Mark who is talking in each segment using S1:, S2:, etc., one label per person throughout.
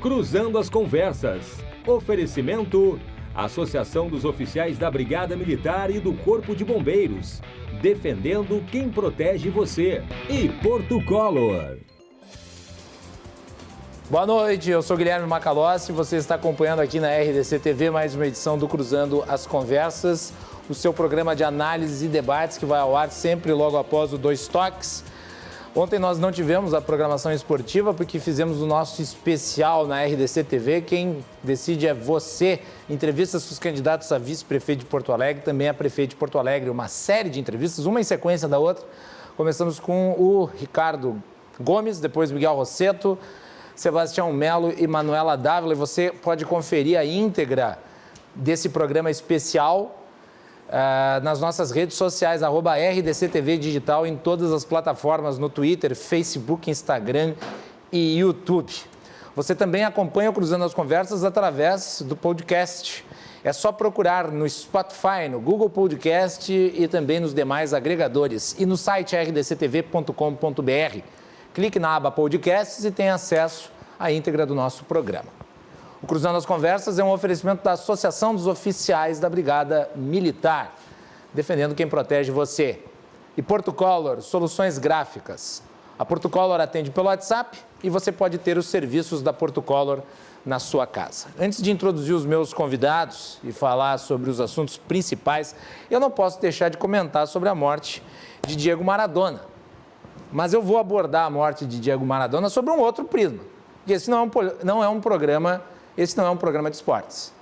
S1: Cruzando as Conversas. Oferecimento: Associação dos Oficiais da Brigada Militar e do Corpo de Bombeiros. Defendendo quem protege você. E Porto Color.
S2: Boa noite, eu sou Guilherme Macalossi e você está acompanhando aqui na RDC TV mais uma edição do Cruzando as Conversas, o seu programa de análise e debates que vai ao ar sempre logo após o Dois Toques. Ontem nós não tivemos a programação esportiva porque fizemos o nosso especial na RDC TV. Quem decide é você. Entrevistas com os candidatos a vice-prefeito de Porto Alegre, também a prefeito de Porto Alegre. Uma série de entrevistas, uma em sequência da outra. Começamos com o Ricardo Gomes, depois Miguel Rosseto, Sebastião Melo e Manuela Dávila. E você pode conferir a íntegra desse programa especial nas nossas redes sociais, @RDCTV Digital, em todas as plataformas, no Twitter, Facebook, Instagram e YouTube. Você também acompanha o Cruzando as Conversas através do podcast. É só procurar no Spotify, no Google Podcast e também nos demais agregadores. E no site rdctv.com.br. Clique na aba Podcasts e tenha acesso à íntegra do nosso programa. O Cruzando as Conversas é um oferecimento da Associação dos Oficiais da Brigada Militar, defendendo quem protege você. E Porto Color, soluções gráficas. A Porto Color atende pelo WhatsApp e você pode ter os serviços da Porto Color na sua casa. Antes de introduzir os meus convidados e falar sobre os assuntos principais, eu não posso deixar de comentar sobre a morte de Diego Maradona. Mas eu vou abordar a morte de Diego Maradona sobre um outro prisma. Porque esse não é um programa de esportes.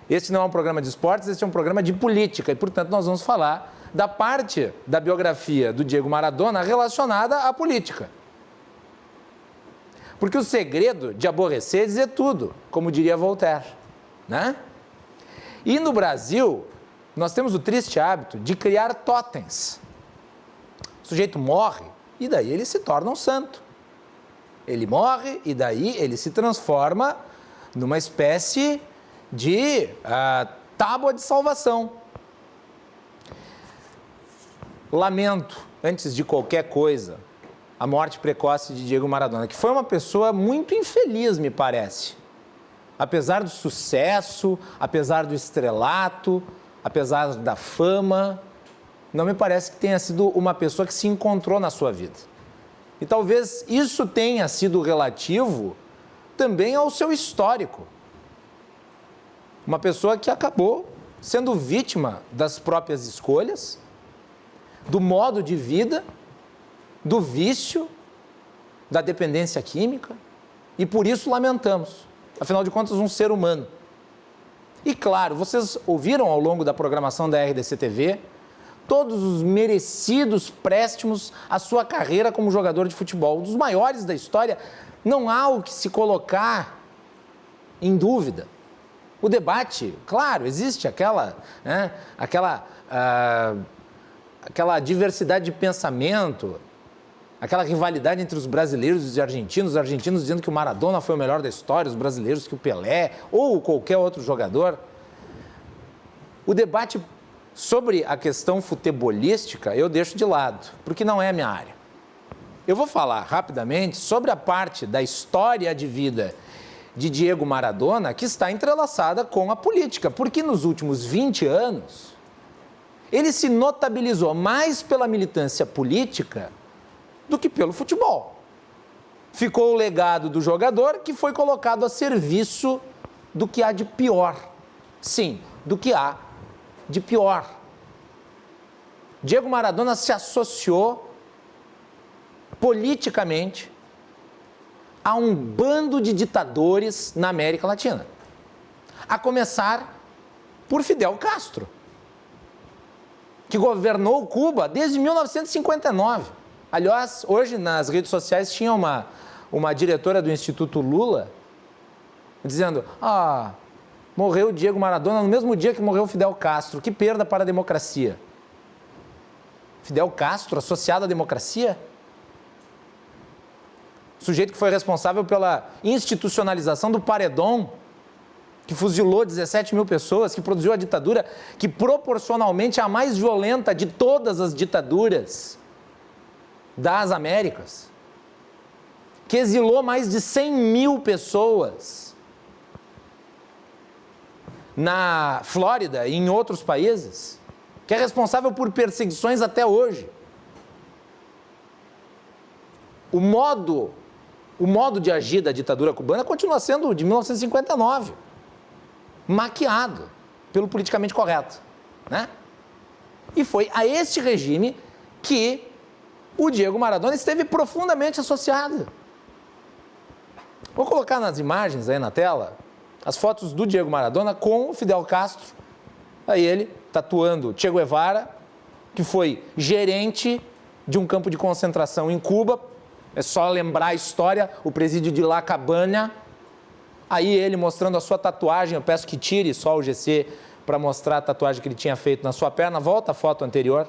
S2: Esse não é um programa de esportes, esse é um programa de política. E, portanto, nós vamos falar da parte da biografia do Diego Maradona relacionada à política. Porque o segredo de aborrecer é dizer tudo, como diria Voltaire, né? E no Brasil, nós temos o triste hábito de criar totens. O sujeito morre e daí ele se torna um santo. Ele morre e daí ele se transforma numa espécie de tábua de salvação. Lamento, antes de qualquer coisa, a morte precoce de Diego Maradona, que foi uma pessoa muito infeliz, me parece. Apesar do sucesso, apesar do estrelato, apesar da fama, não me parece que tenha sido uma pessoa que se encontrou na sua vida. E talvez isso tenha sido relativo também ao seu histórico. Uma pessoa que acabou sendo vítima das próprias escolhas, do modo de vida, do vício, da dependência química, e por isso lamentamos. Afinal de contas, um ser humano. E claro, vocês ouviram ao longo da programação da RDC TV todos os merecidos préstimos à sua carreira como jogador de futebol, um dos maiores da história. Não há o que se colocar em dúvida. O debate, claro, existe aquela diversidade de pensamento, aquela rivalidade entre os brasileiros e os argentinos dizendo que o Maradona foi o melhor da história, os brasileiros que o Pelé ou qualquer outro jogador. O debate sobre a questão futebolística eu deixo de lado, porque não é a minha área. Eu vou falar rapidamente sobre a parte da história de vida de Diego Maradona que está entrelaçada com a política, porque nos últimos 20 anos ele se notabilizou mais pela militância política do que pelo futebol. Ficou o legado do jogador que foi colocado a serviço do que há de pior. Sim, do que há de pior. Diego Maradona se associou politicamente a um bando de ditadores na América Latina. A começar por Fidel Castro, que governou Cuba desde 1959. Aliás, hoje nas redes sociais tinha uma diretora do Instituto Lula dizendo: morreu Diego Maradona no mesmo dia que morreu Fidel Castro. Que perda para a democracia. Fidel Castro associado à democracia? Sujeito que foi responsável pela institucionalização do paredão, que fuzilou 17 mil pessoas, que produziu a ditadura, que proporcionalmente é a mais violenta de todas as ditaduras das Américas. que exilou mais de 100 mil pessoas na Flórida e em outros países, que é responsável por perseguições até hoje. O modo de agir da ditadura cubana continua sendo de 1959, maquiado pelo politicamente correto, né? E foi a este regime que o Diego Maradona esteve profundamente associado. Vou colocar nas imagens aí na tela as fotos do Diego Maradona com o Fidel Castro, aí ele tatuando Che Guevara, que foi gerente de um campo de concentração em Cuba. É só lembrar a história, o presídio de La Cabana. Aí ele mostrando a sua tatuagem, eu peço que tire só o GC para mostrar a tatuagem que ele tinha feito na sua perna. Volta a foto anterior.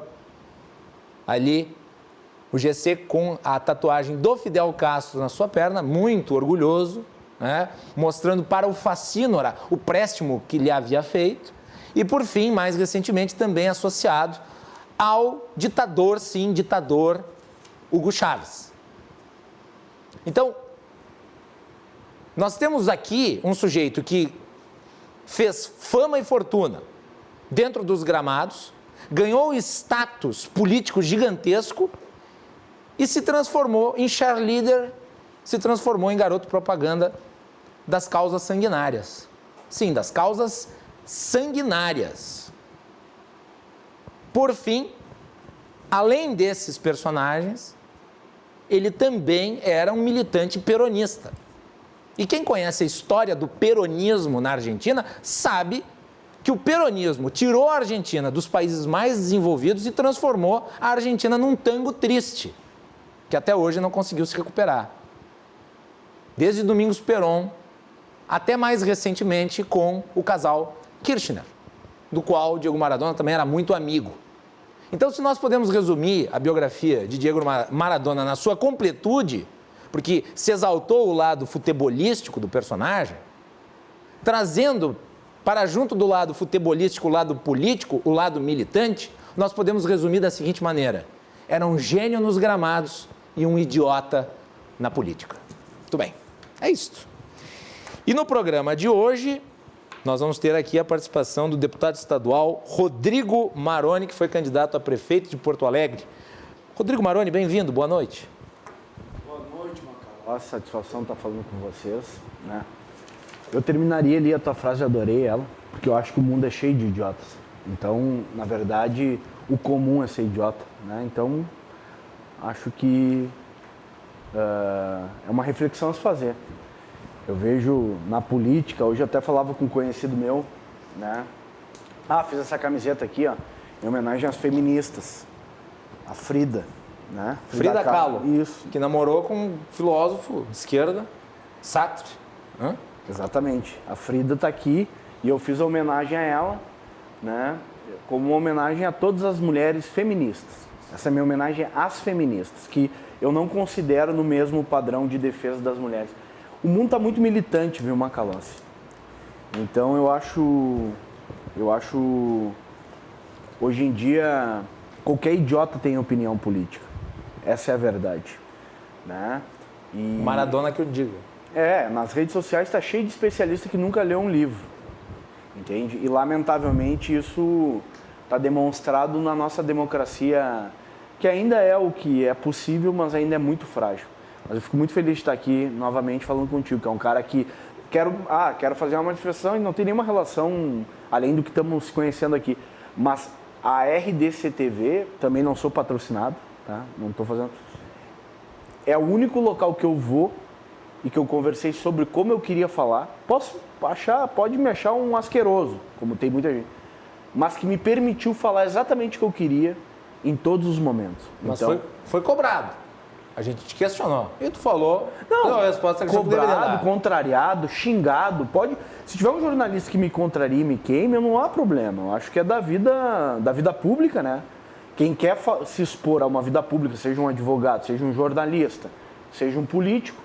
S2: Ali, o GC com a tatuagem do Fidel Castro na sua perna, muito orgulhoso, né? Mostrando para o facínora o préstimo que lhe havia feito. E, por fim, mais recentemente, também associado ao ditador, sim, ditador Hugo Chávez. Então, nós temos aqui um sujeito que fez fama e fortuna dentro dos gramados, ganhou status político gigantesco e se transformou em cheerleader, se transformou em garoto propaganda das causas sanguinárias. Sim, das causas sanguinárias. Por fim, além desses personagens, ele também era um militante peronista. E quem conhece a história do peronismo na Argentina sabe que o peronismo tirou a Argentina dos países mais desenvolvidos e transformou a Argentina num tango triste, que até hoje não conseguiu se recuperar. Desde Domingos Perón, até mais recentemente com o casal Kirchner, do qual o Diego Maradona também era muito amigo. Então, se nós podemos resumir a biografia de Diego Maradona na sua completude, porque se exaltou o lado futebolístico do personagem, trazendo para junto do lado futebolístico o lado político, o lado militante, nós podemos resumir da seguinte maneira: era um gênio nos gramados e um idiota na política. Muito bem, é isto. E no programa de hoje, nós vamos ter aqui a participação do deputado estadual Rodrigo Maroni, que foi candidato a prefeito de Porto Alegre. Rodrigo Maroni, bem-vindo, boa noite.
S3: Boa noite, Macalossi, satisfação estar falando com vocês, né? Eu terminaria ali a tua frase, adorei ela, porque eu acho que o mundo é cheio de idiotas. Então, na verdade, o comum é ser idiota, né? Então, acho que é uma reflexão a se fazer. Eu vejo na política, hoje eu até falava com um conhecido meu, né? Fiz essa camiseta aqui, ó, em homenagem às feministas. A Frida, né?
S2: Frida Kahlo.
S3: Isso.
S2: Que namorou com um filósofo de esquerda, Sartre.
S3: Exatamente. A Frida está aqui e eu fiz a homenagem a ela, né? Como uma homenagem a todas as mulheres feministas. Essa é a minha homenagem às feministas, que eu não considero no mesmo padrão de defesa das mulheres. O mundo está muito militante, viu, Macalossi? Então eu acho, hoje em dia, qualquer idiota tem opinião política. Essa é a verdade, né? E
S2: Maradona que eu digo.
S3: nas redes sociais está cheio de especialista que nunca leu um livro, entende? E lamentavelmente isso está demonstrado na nossa democracia, que ainda é o que é possível, mas ainda é muito frágil. Mas eu fico muito feliz de estar aqui novamente falando contigo, que é um cara que quero fazer uma manifestação e não tem nenhuma relação, além do que estamos se conhecendo aqui. Mas a RDC-TV, também não sou patrocinado, tá? Não estou fazendo. É o único local que eu vou e que eu conversei sobre como eu queria falar. Pode me achar um asqueroso, como tem muita gente, mas que me permitiu falar exatamente o que eu queria em todos os momentos.
S2: Mas
S3: então,
S2: foi cobrado. A gente te questionou. E tu falou...
S3: Não,
S2: a resposta é que
S3: cobrado, contrariado, xingado. Se tiver um jornalista que me contraria e me queime, não há problema. Eu acho que é da vida pública, né? Quem quer se expor a uma vida pública, seja um advogado, seja um jornalista, seja um político,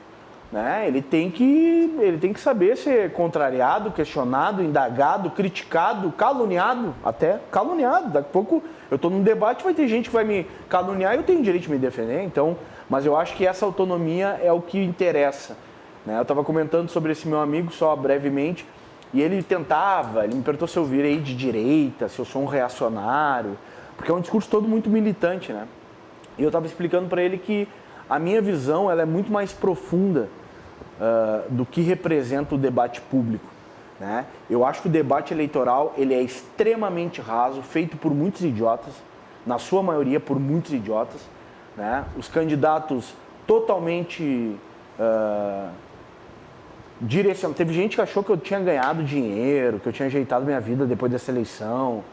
S3: né? Ele tem que saber ser contrariado, questionado, indagado, criticado, caluniado, até caluniado. Daqui a pouco eu estou num debate, vai ter gente que vai me caluniar e eu tenho direito de me defender. Então, Mas eu acho que essa autonomia é o que interessa, né? Eu estava comentando sobre esse meu amigo só brevemente, e ele me perguntou se eu virei de direita, se eu sou um reacionário, porque é um discurso todo muito militante, né? E eu estava explicando para ele que a minha visão ela é muito mais profunda do que representa o debate público, né? Eu acho que o debate eleitoral ele é extremamente raso, feito por muitos idiotas, na sua maioria por muitos idiotas, né? Os candidatos totalmente direcionados. Teve gente que achou que eu tinha ganhado dinheiro, que eu tinha ajeitado minha vida depois dessa eleição,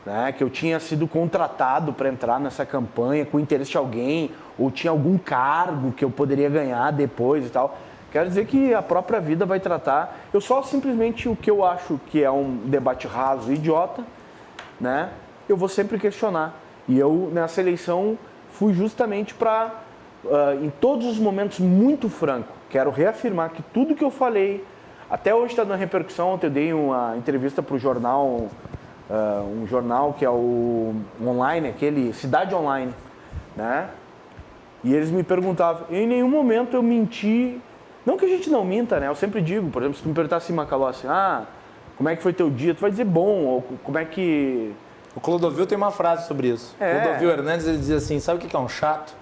S3: né? Que eu tinha sido contratado para entrar nessa campanha com o interesse de alguém, ou tinha algum cargo que eu poderia ganhar depois e tal. Quero dizer que a própria vida vai tratar. Eu só simplesmente o que eu acho que é um debate raso e idiota, né? Eu vou sempre questionar. E eu, nessa eleição, fui justamente para, em todos os momentos, muito franco. Quero reafirmar que tudo que eu falei, até hoje está dando repercussão. Ontem eu dei uma entrevista para o jornal, um jornal que é o online, aquele Cidade Online, né? E eles me perguntavam, em nenhum momento eu menti. Não que a gente não minta, né? Eu sempre digo, por exemplo, se tu me perguntar assim, Macalossi, como é que foi teu dia? Tu vai dizer bom, ou como é que...
S2: O Clodovil tem uma frase sobre isso. Clodovil Hernandes, ele diz assim, sabe o que é um chato?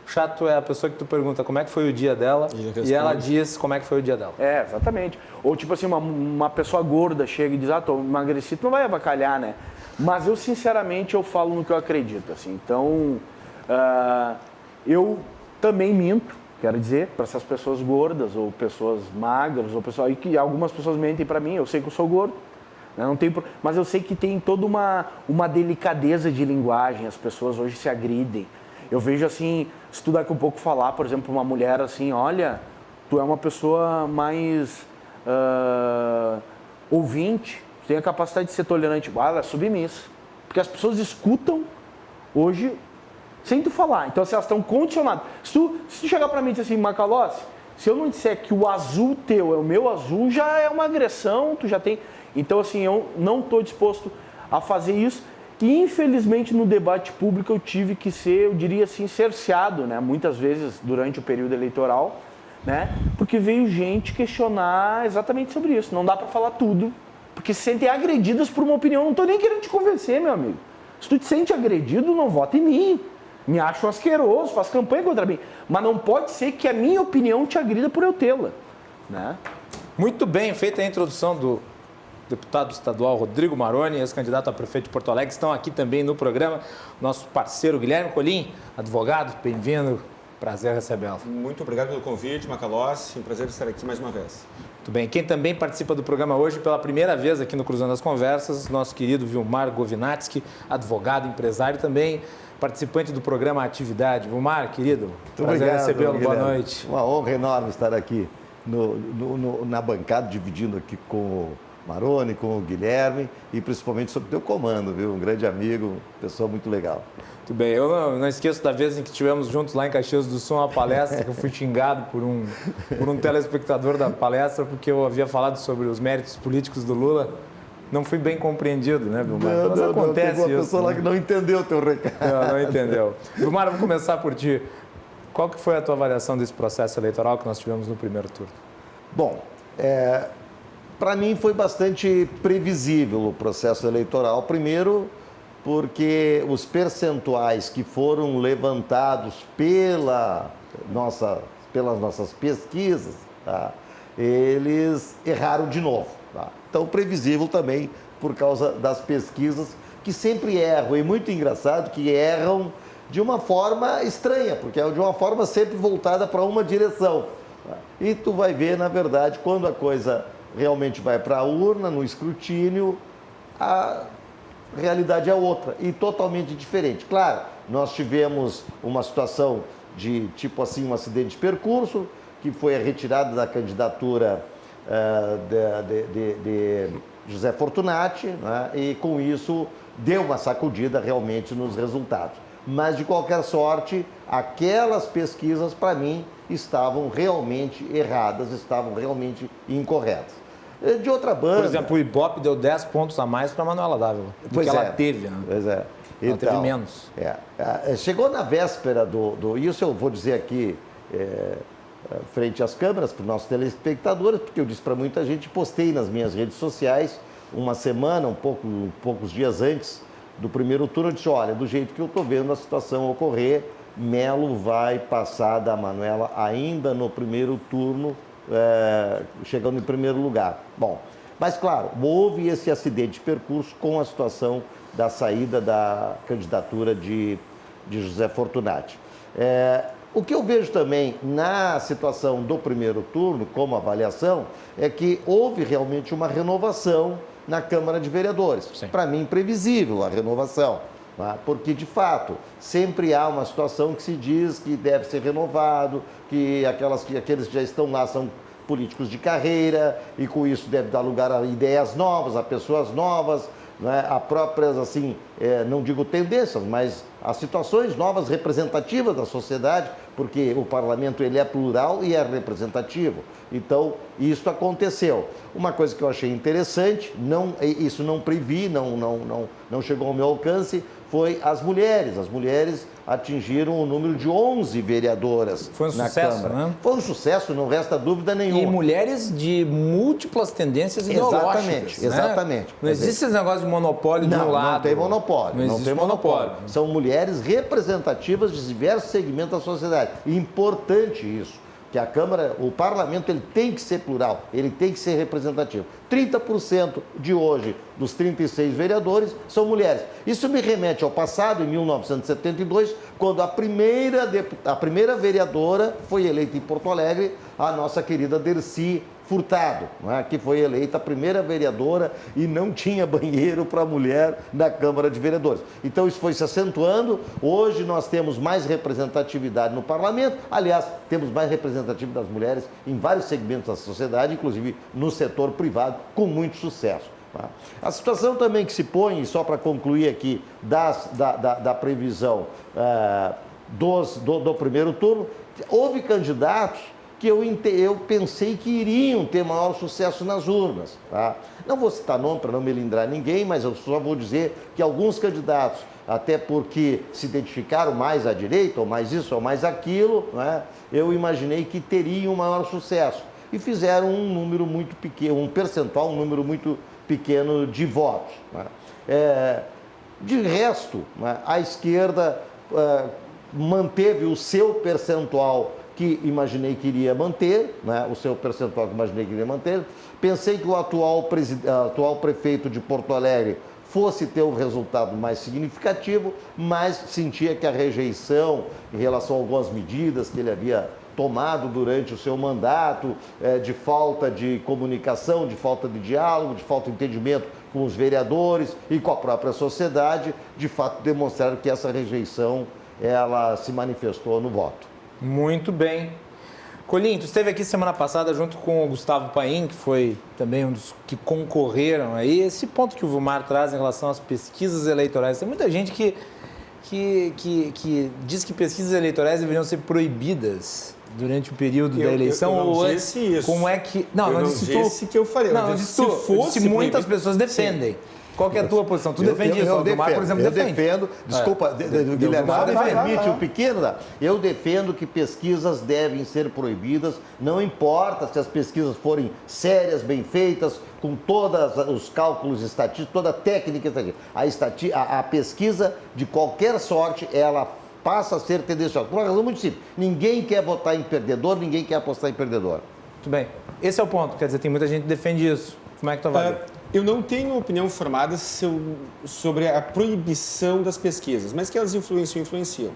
S2: Chato é a pessoa que tu pergunta como é que foi o dia dela e ela diz como é que foi o dia dela.
S3: Exatamente. Ou tipo assim, uma pessoa gorda chega e diz, tô emagrecido, tu não vai avacalhar, né? Mas eu, sinceramente, eu falo no que eu acredito, assim. Então, eu também minto. Quero dizer, para essas pessoas gordas, ou pessoas magras, ou pessoas, que algumas pessoas mentem para mim, eu sei que eu sou gordo, né? Não tem, mas eu sei que tem toda uma delicadeza de linguagem, as pessoas hoje se agridem. Eu vejo assim, se tu daqui a pouco falar, por exemplo, uma mulher assim, olha, tu é uma pessoa mais ouvinte, tu tem a capacidade de ser tolerante, ela é submissa. Porque as pessoas escutam hoje sem tu falar. Então, assim, elas estão condicionadas. Se tu chegar para mim e dizer assim, Macalossi, se eu não disser que o azul teu é o meu azul, já é uma agressão, tu já tem... Então, assim, eu não estou disposto a fazer isso. E, infelizmente, no debate público eu tive que ser, eu diria assim, cerceado, né? Muitas vezes durante o período eleitoral, né? Porque veio gente questionar exatamente sobre isso. Não dá para falar tudo, porque se sentem agredidas por uma opinião. Não estou nem querendo te convencer, meu amigo. Se tu te sente agredido, não vota em mim. Me acho asqueroso, faz campanha contra mim. Mas não pode ser que a minha opinião te agrida por eu tê-la, né?
S2: Muito bem, feita a introdução do deputado estadual Rodrigo Maroni, ex-candidato a prefeito de Porto Alegre, estão aqui também no programa. Nosso parceiro Guilherme Colim, advogado, bem-vindo. Prazer recebê-lo.
S4: Muito obrigado pelo convite, Macalossi. Um prazer estar aqui mais uma vez.
S2: Muito bem. Quem também participa do programa hoje pela primeira vez aqui no Cruzando as Conversas, nosso querido Vilmar Govinatsky, advogado, empresário também, participante do programa Atividade. Vilmar, querido, prazer recebê-lo. Boa noite.
S5: Uma honra enorme estar aqui na bancada, dividindo aqui com o Maroni, com o Guilherme e principalmente sob teu comando, viu? Um grande amigo, pessoa muito legal.
S2: Muito bem, eu não esqueço da vez em que estivemos juntos lá em Caxias do Sul, uma palestra que eu fui xingado por um telespectador da palestra porque eu havia falado sobre os méritos políticos do Lula. Não fui bem compreendido, né, Vilmar? Mas acontece isso.
S5: Uma pessoa lá que não entendeu o teu recado.
S2: Não entendeu. Vilmar, vamos começar por ti. Qual que foi a tua avaliação desse processo eleitoral que nós tivemos no primeiro turno?
S5: Bom, para mim foi bastante previsível o processo eleitoral. Primeiro, porque os percentuais que foram levantados pelas nossas pesquisas, tá, eles erraram de novo. Tá? Então, previsível também por causa das pesquisas que sempre erram. E muito engraçado que erram de uma forma estranha, porque é de uma forma sempre voltada para uma direção. Tá? E tu vai ver, na verdade, quando a coisa realmente vai para a urna, no escrutínio, a realidade é outra e totalmente diferente. Claro, nós tivemos uma situação de, tipo assim, um acidente de percurso, que foi a retirada da candidatura de José Fortunati, né? E com isso deu uma sacudida realmente nos resultados. Mas, de qualquer sorte, aquelas pesquisas, para mim, estavam realmente erradas, estavam realmente incorretas. De outra banda...
S2: Por exemplo, o Ibope deu 10 pontos a mais para a Manuela Dávila, do que ela teve. Né?
S5: Pois é.
S2: Ela teve menos.
S5: Chegou na véspera isso eu vou dizer aqui frente às câmeras, para os nossos telespectadores, porque eu disse para muita gente, postei nas minhas redes sociais, uma semana, poucos dias antes do primeiro turno, eu disse, olha, do jeito que eu estou vendo a situação ocorrer, Melo vai passar da Manuela ainda no primeiro turno, chegando em primeiro lugar. Bom, mas claro, houve esse acidente de percurso com a situação da saída da candidatura de José Fortunati. O que eu vejo também na situação do primeiro turno, como avaliação, é que houve realmente uma renovação na Câmara de Vereadores. Para mim, previsível a renovação, tá? Porque, de fato, sempre há uma situação que se diz que deve ser renovado, que aqueles que já estão lá são políticos de carreira e, com isso, deve dar lugar a ideias novas, a pessoas novas, né? A próprias, assim, não digo tendências, mas as situações novas representativas da sociedade, porque o parlamento ele é plural e é representativo. Então, isso aconteceu. Uma coisa que eu achei interessante, isso não previ, não chegou ao meu alcance, foi as mulheres. As mulheres atingiram o número de 11 vereadoras na Câmara. Né? Foi um sucesso, não resta dúvida nenhuma.
S2: E mulheres de múltiplas tendências ideológicas.
S5: Exatamente.
S2: Não existe esse negócio de monopólio de um lado.
S5: Não tem monopólio. Não tem monopólio. São mulheres representativas de diversos segmentos da sociedade. E importante isso. Que a Câmara, o Parlamento, ele tem que ser plural, ele tem que ser representativo. 30% de hoje, dos 36 vereadores, são mulheres. Isso me remete ao passado, em 1972, quando a primeira vereadora foi eleita em Porto Alegre, a nossa querida Dercy Furtado, né, que foi eleita a primeira vereadora e não tinha banheiro para mulher na Câmara de Vereadores. Então isso foi se acentuando. Hoje nós temos mais representatividade no parlamento. Aliás, temos mais representatividade das mulheres em vários segmentos da sociedade, inclusive no setor privado, com muito sucesso. Tá? A situação também que se põe, só para concluir aqui, da previsão do primeiro turno, houve candidatos que eu pensei que iriam ter maior sucesso nas urnas. Tá? Não vou citar nome para não melindrar ninguém, mas eu só vou dizer que alguns candidatos, até porque se identificaram mais à direita, ou mais isso, ou mais aquilo, né? Eu imaginei que teriam maior sucesso. E fizeram um número muito pequeno, um percentual, um número muito pequeno de votos. Né? De resto, né, a esquerda manteve o seu percentual que imaginei que iria manter, né? O seu percentual que imaginei que iria manter. Pensei que o atual prefeito de Porto Alegre fosse ter um resultado mais significativo, mas sentia que a rejeição em relação a algumas medidas que ele havia tomado durante o seu mandato, de falta de comunicação, de falta de diálogo, de falta de entendimento com os vereadores e com a própria sociedade, de fato demonstraram que essa rejeição ela se manifestou no voto.
S2: Muito bem. Colinho, tu esteve aqui semana passada junto com o Gustavo Paim, que foi também um dos que concorreram aí. Esse ponto que o Vilmar traz em relação às pesquisas eleitorais. Tem muita gente que diz que pesquisas eleitorais deveriam ser proibidas durante o período da eleição.
S4: Eu não disse isso.
S2: Como é que... Não
S4: disse que eu falei.
S2: Não, se muitas pessoas defendem. Sim. Qual que é a tua posição? Tu defende isso? O Vilmar, por exemplo, defende.
S5: Eu defendo, desculpa, Guilherme, só me permite um pequeno... Eu defendo que pesquisas devem ser proibidas, não importa se as pesquisas forem sérias, bem feitas, com todos os cálculos estatísticos, toda a técnica estatística. A pesquisa, de qualquer sorte, ela passa a ser tendenciosa. Por uma razão muito simples. Ninguém quer votar em perdedor, ninguém quer apostar em perdedor.
S2: Muito bem. Esse é o ponto. Quer dizer, tem muita gente que defende isso. Como é que tu avalia?
S4: Eu não tenho opinião formada sobre a proibição das pesquisas, mas que elas influenciam.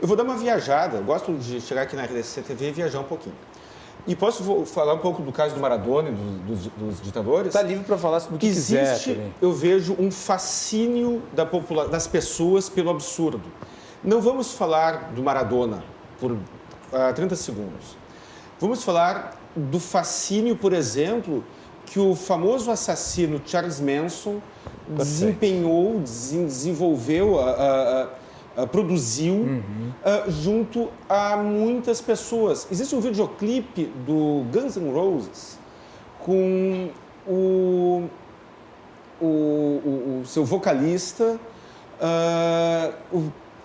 S4: Eu vou dar uma viajada, eu gosto de chegar aqui na RDC TV e viajar um pouquinho. E posso falar um pouco do caso do Maradona e dos ditadores?
S2: Está livre para falar sobre o que quiser.
S4: Existe, eu vejo um fascínio das pessoas pelo absurdo. Não vamos falar do Maradona por 30 segundos. Vamos falar do fascínio, por exemplo, que o famoso assassino Charles Manson desempenhou, desenvolveu, produziu junto a muitas pessoas. Existe um videoclipe do Guns N' Roses com o seu vocalista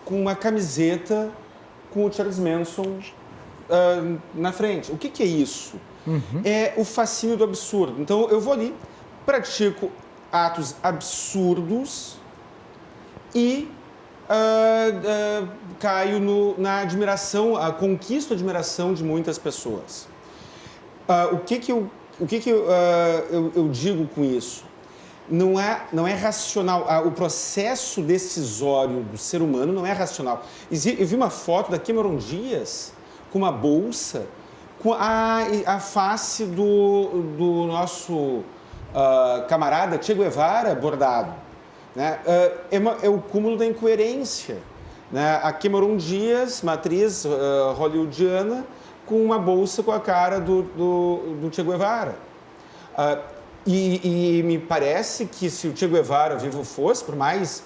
S4: com uma camiseta com o Charles Manson na frente. O que é isso? É o fascínio do absurdo. Então, eu vou ali, pratico atos absurdos e caio na admiração, conquisto a admiração de muitas pessoas. O que eu digo com isso? Não é racional. O processo decisório do ser humano não é racional. Eu vi uma foto da Cameron Diaz com uma bolsa com a face do nosso camarada Che Guevara bordado. Né? É o cúmulo da incoerência. Né? A Cameron Diaz, uma atriz hollywoodiana, com uma bolsa com a cara do Che Guevara. E me parece que se o Che Guevara vivo fosse, por mais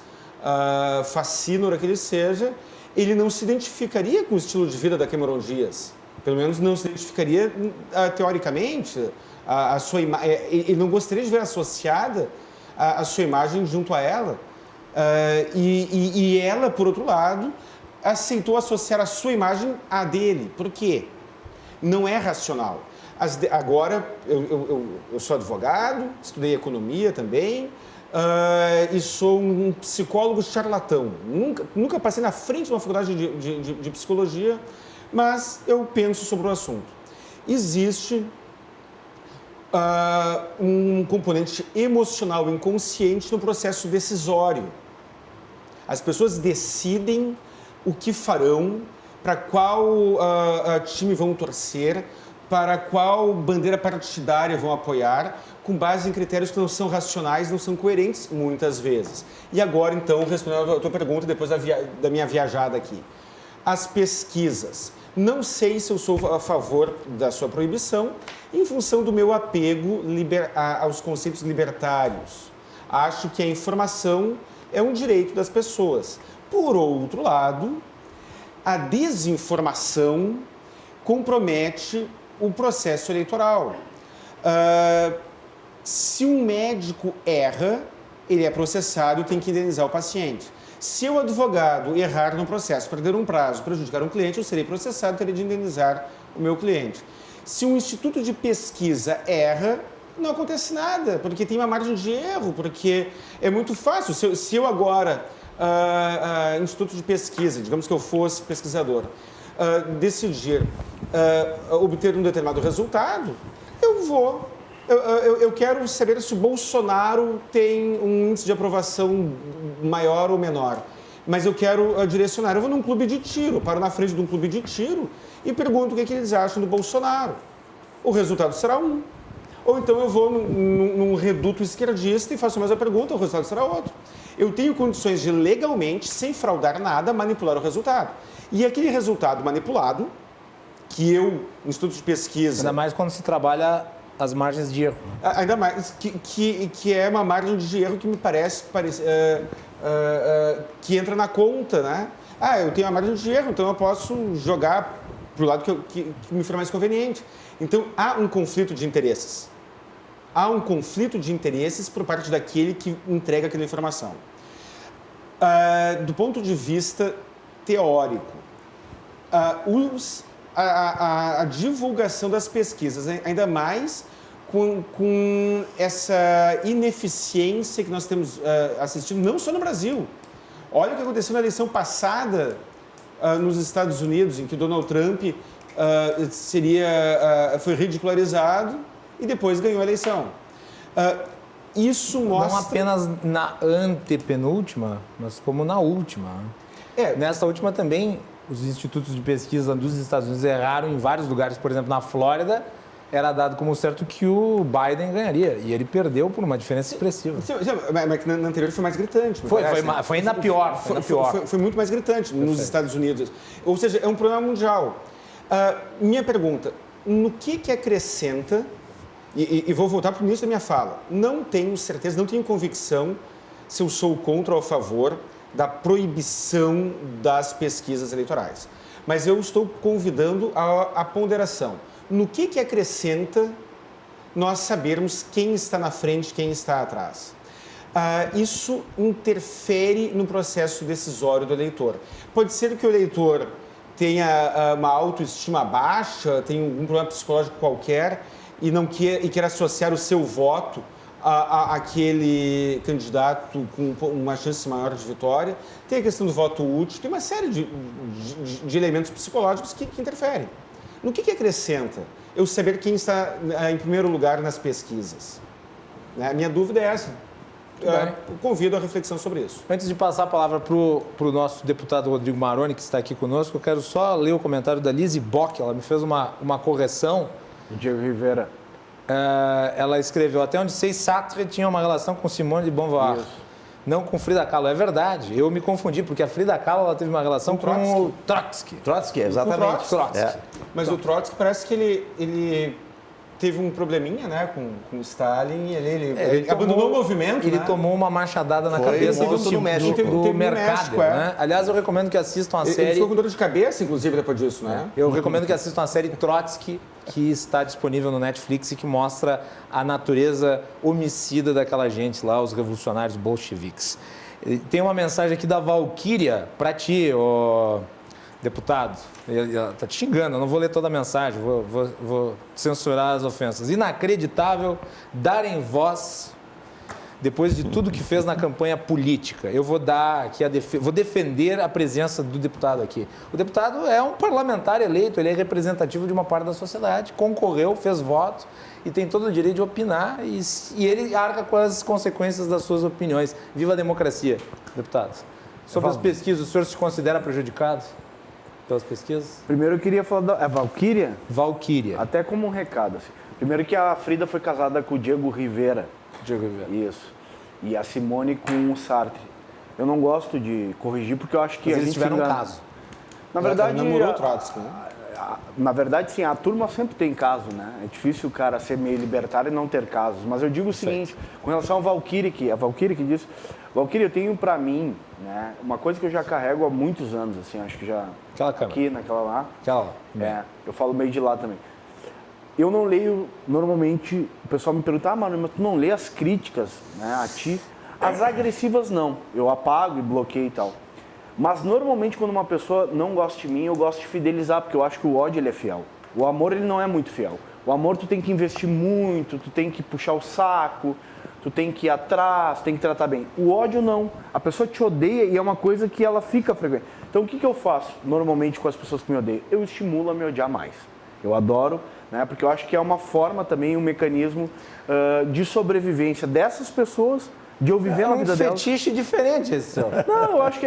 S4: fascínora que ele seja, ele não se identificaria com o estilo de vida da Cameron Diaz. Pelo menos não se identificaria teoricamente. Ele não gostaria de ver associada a sua imagem junto a ela. E ela, por outro lado, aceitou associar a sua imagem à dele. Por quê? Não é racional. Agora, eu sou advogado, estudei economia também, e sou um psicólogo charlatão. Nunca passei na frente de uma faculdade de psicologia, mas eu penso sobre o assunto. Existe um componente emocional inconsciente no processo decisório. As pessoas decidem o que farão, para qual time vão torcer, para qual bandeira partidária vão apoiar, com base em critérios que não são racionais, não são coerentes, muitas vezes. E agora, então, respondendo a tua pergunta, depois da minha viajada aqui. As pesquisas. Não sei se eu sou a favor da sua proibição, em função do meu apego aos conceitos libertários. Acho que a informação é um direito das pessoas. Por outro lado, a desinformação compromete o processo eleitoral. Se um médico erra, ele é processado e tem que indenizar o paciente. Se o advogado errar no processo, perder um prazo, prejudicar um cliente, eu serei processado e terei de indenizar o meu cliente. Se um instituto de pesquisa erra, não acontece nada, porque tem uma margem de erro, porque é muito fácil. Se eu agora, instituto de pesquisa, digamos que eu fosse pesquisador, decidir obter um determinado resultado, eu quero saber se o Bolsonaro tem um índice de aprovação maior ou menor. Mas eu quero direcionar. Eu vou num clube de tiro, paro na frente de um clube de tiro e pergunto o que eles acham do Bolsonaro. O resultado será um. Ou então eu vou num reduto esquerdista e faço a mesma pergunta, o resultado será outro. Eu tenho condições de legalmente, sem fraudar nada, manipular o resultado. E aquele resultado manipulado, que Instituto de Pesquisa...
S2: Ainda mais quando se trabalha as margens de erro.
S4: Ainda mais, que é uma margem de erro que me parece que entra na conta, né? Eu tenho a margem de erro, então eu posso jogar para o lado que me for mais conveniente. Então, há um conflito de interesses. Há um conflito de interesses por parte daquele que entrega aquela informação. Do ponto de vista teórico, a divulgação das pesquisas, ainda mais com essa ineficiência que nós temos assistido, não só no Brasil. Olha o que aconteceu na eleição passada nos Estados Unidos, em que Donald Trump foi ridicularizado e depois ganhou a eleição. Isso mostra...
S2: Não apenas na antepenúltima, mas como na última. Nessa última também, os institutos de pesquisa dos Estados Unidos erraram em vários lugares. Por exemplo, na Flórida, era dado como certo que o Biden ganharia. E ele perdeu por uma diferença expressiva.
S4: Mas na anterior foi mais gritante.
S2: Foi ainda pior.
S4: Foi muito mais gritante nos Estados Unidos. Ou seja, é um problema mundial. Minha pergunta, no que acrescenta... E vou voltar para o início da minha fala. Não tenho certeza, não tenho convicção se eu sou contra ou a favor da proibição das pesquisas eleitorais. Mas eu estou convidando a ponderação. No que acrescenta nós sabermos quem está na frente, quem está atrás? isso interfere no processo decisório do eleitor. Pode ser que o eleitor tenha uma autoestima baixa, tenha um problema psicológico qualquer e queira associar o seu voto àquele candidato com uma chance maior de vitória. Tem a questão do voto útil, tem uma série de elementos psicológicos que interferem. No que acrescenta eu saber quem está em primeiro lugar nas pesquisas? A minha dúvida é essa. Convido a reflexão sobre isso.
S2: Antes de passar a palavra para o nosso deputado Rodrigo Maroni, que está aqui conosco, eu quero só ler o comentário da Lizzie Bock. Ela me fez uma correção.
S3: Diego Rivera.
S2: Ela escreveu: até onde sei, Sartre tinha uma relação com Simone de Beauvoir. Isso. Não com Frida Kahlo. É verdade, eu me confundi, porque a Frida Kahlo ela teve uma relação com o Trotsky.
S5: Trotsky, exatamente.
S2: Trotsky.
S4: Mas o Trotsky parece que ele teve um probleminha, né, com o Stalin. Ele abandonou o movimento.
S2: Ele tomou uma machadada na cabeça do mercado. Né? Aliás, eu recomendo que assistam a série.
S4: Ele ficou com dor de cabeça, inclusive, depois disso, né?
S2: Eu recomendo que assistam a série Trotsky, que está disponível no Netflix e que mostra a natureza homicida daquela gente lá, os revolucionários bolcheviques. Tem uma mensagem aqui da Valquíria para ti, deputado. Ela está te xingando, eu não vou ler toda a mensagem, vou censurar as ofensas. Inacreditável darem voz, depois de tudo que fez na campanha política. Eu vou dar aqui vou defender a presença do deputado aqui. O deputado é um parlamentar eleito, ele é representativo de uma parte da sociedade, concorreu, fez voto e tem todo o direito de opinar e ele arca com as consequências das suas opiniões. Viva a democracia, deputado. Sobre as pesquisas, o senhor se considera prejudicado pelas pesquisas?
S3: Primeiro eu queria falar da Valquíria.
S2: Valquíria.
S3: Até como um recado. Assim. Primeiro que a Frida foi casada com o Diego Rivera.
S2: Diego Rivera.
S3: Isso. E a Simone com o Sartre. Eu não gosto de corrigir porque eu acho que
S2: mas
S3: a
S2: eles
S3: gente
S2: tiveram um caso.
S3: Na verdade,
S4: namorou o Trotsky, né?
S3: Na verdade, sim, a turma sempre tem caso, né? É difícil o cara ser meio libertário e não ter casos. Mas eu digo o seguinte, com relação ao Valquíria, a Valquíria que disse... Valquíria, eu tenho pra mim, né, uma coisa que eu já carrego há muitos anos, assim, acho que já...
S2: Aquela câmera.
S3: Aqui, naquela lá.
S2: Aquela lá.
S3: Eu falo meio de lá também. Eu não leio, normalmente, o pessoal me pergunta, mano, mas tu não lê as críticas, né, a ti? As agressivas não, eu apago e bloqueio e tal. Mas normalmente quando uma pessoa não gosta de mim, eu gosto de fidelizar, porque eu acho que o ódio ele é fiel. O amor ele não é muito fiel. O amor tu tem que investir muito, tu tem que puxar o saco, tu tem que ir atrás, tu tem que tratar bem. O ódio não. A pessoa te odeia e é uma coisa que ela fica frequente. Então o que eu faço normalmente com as pessoas que me odeiam? Eu estimulo a me odiar mais. Eu adoro, né? Porque eu acho que é uma forma também, um mecanismo de sobrevivência dessas pessoas, de eu viver na vida delas.
S2: É um fetiche diferente esse seu.
S3: Não, eu acho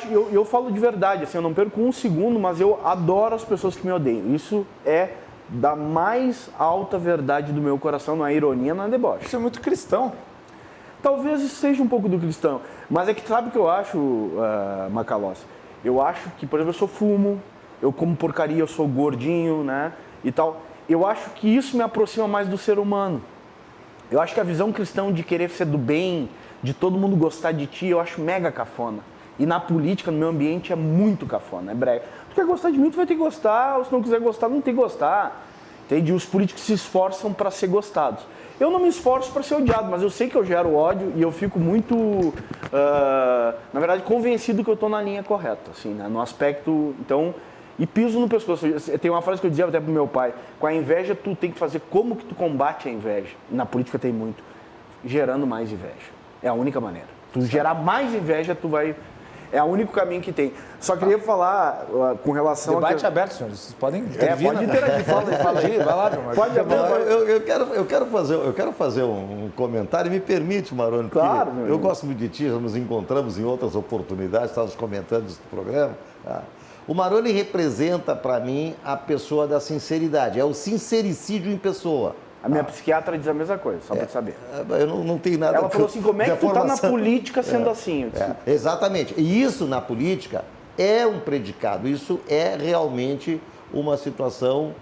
S3: que eu falo de verdade, assim, eu não perco um segundo, mas eu adoro as pessoas que me odeiam. Isso é da mais alta verdade do meu coração, não é ironia, não é deboche.
S2: Isso é muito cristão.
S3: Talvez isso seja um pouco do cristão, mas é que sabe o que eu acho, Macalossi? Eu acho que, por exemplo, eu sou fumo, eu como porcaria, eu sou gordinho, né, e tal. Eu acho que isso me aproxima mais do ser humano. Eu acho que a visão cristã de querer ser do bem, de todo mundo gostar de ti, eu acho mega cafona. E na política, no meu ambiente, é muito cafona, é brega. Tu quer gostar de mim, tu vai ter que gostar, ou se não quiser gostar, não tem que gostar. Entende? Os políticos se esforçam para ser gostados. Eu não me esforço para ser odiado, mas eu sei que eu gero ódio e eu fico muito, na verdade, convencido que eu estou na linha correta, assim, né? No aspecto, então... E piso no pescoço. Tem uma frase que eu dizia até pro meu pai: com a inveja tu tem que fazer como que tu combate a inveja. E na política tem muito. Gerando mais inveja. É a única maneira. Tu gerar mais inveja, tu vai... É o único caminho que tem. Só queria falar com relação
S2: Debate aberto, senhores. Vocês podem intervir.
S3: Pode interagir. Fala aí.
S2: Vai lá, meu.
S3: Pode abrir.
S5: Eu quero fazer um comentário. Me permite, Maroni,
S3: claro,
S5: eu gosto muito de ti, já nos encontramos em outras oportunidades, estávamos comentando esse programa. Tá? O Maroni representa, para mim, a pessoa da sinceridade. É o sincericídio em pessoa.
S3: A minha psiquiatra diz a mesma coisa, só para saber.
S5: Eu não tenho nada...
S3: Ela falou assim, como é que tu tá na política sendo assim?
S5: Exatamente. E isso, na política, é um predicado. Isso é realmente uma situação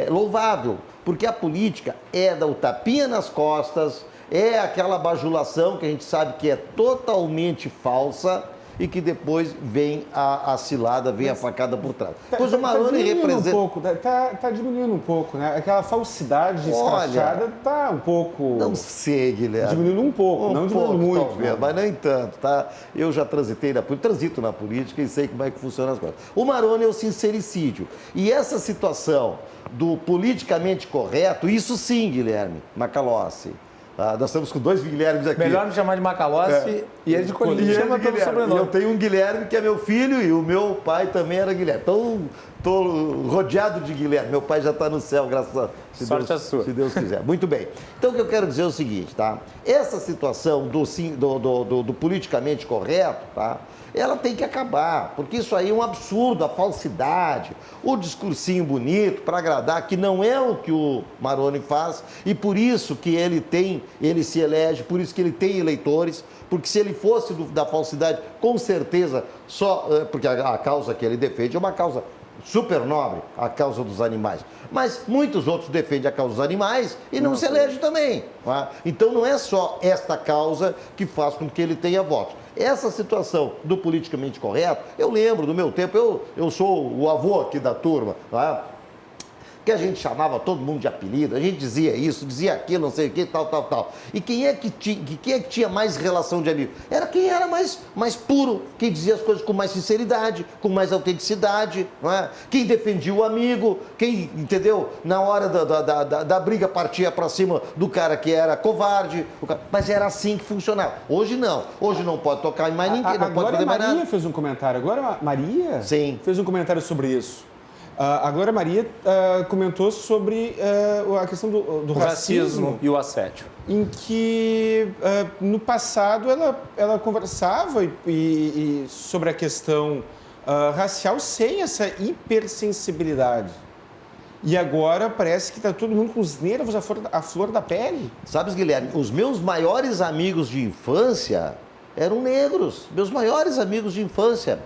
S5: louvável. Porque a política é dar o tapinha nas costas, é aquela bajulação que a gente sabe que é totalmente falsa, e que depois vem a cilada, vem a facada por trás. Pois o Maroni
S4: diminuindo
S5: representa...
S4: um pouco, tá diminuindo um pouco, né? Aquela falsidade escrachada tá um pouco...
S5: Não sei, Guilherme.
S4: Diminuindo um pouco, não diminuindo muito.
S5: Talvez,
S4: né?
S5: mas nem tanto, tá? Eu já transito na política e sei como é que funcionam as coisas. O Maroni é o sincericídio. E essa situação do politicamente correto, isso sim, Guilherme Macalossi. Nós estamos com 2 Guilhermes aqui.
S2: Melhor me chamar de Macalossi e ele de Colina. Chama pelo sobrenome.
S5: Eu tenho um Guilherme que é meu filho e o meu pai também era Guilherme. Então, estou rodeado de Guilherme. Meu pai já está no céu, graças a Deus. Se Deus quiser. Muito bem. Então, o que eu quero dizer é o seguinte, tá? Essa situação do politicamente correto, tá? Ela tem que acabar, porque isso aí é um absurdo, a falsidade, o discursinho bonito para agradar, que não é o que o Maroni faz, e por isso que ele se elege, por isso que ele tem eleitores, porque se ele fosse da falsidade, com certeza, porque a causa que ele defende é uma causa super nobre, a causa dos animais. Mas muitos outros defendem a causa dos animais e não se elegem também. Tá? Então não é só esta causa que faz com que ele tenha votos. Essa situação do politicamente correto, eu lembro do meu tempo, eu sou o avô aqui da turma, tá? Que a gente chamava todo mundo de apelido, a gente dizia isso, dizia aquilo, não sei o que, tal. E quem é que tinha mais relação de amigo? Era quem era mais puro, quem dizia as coisas com mais sinceridade, com mais autenticidade, não é? Quem defendia o amigo, quem, entendeu? Na hora da briga partia para cima do cara que era covarde, mas era assim que funcionava. Hoje não pode tocar em mais ninguém, não pode fazer mais nada.
S4: Agora a Maria fez um comentário,
S5: Sim.
S4: Fez um comentário sobre isso. Agora a Maria comentou sobre a questão do racismo
S2: e o assédio.
S4: Em que no passado ela conversava sobre a questão racial sem essa hipersensibilidade. E agora parece que está todo mundo com os nervos à flor da pele.
S5: Sabes, Guilherme, os meus maiores amigos de infância eram negros. Meus maiores amigos de infância.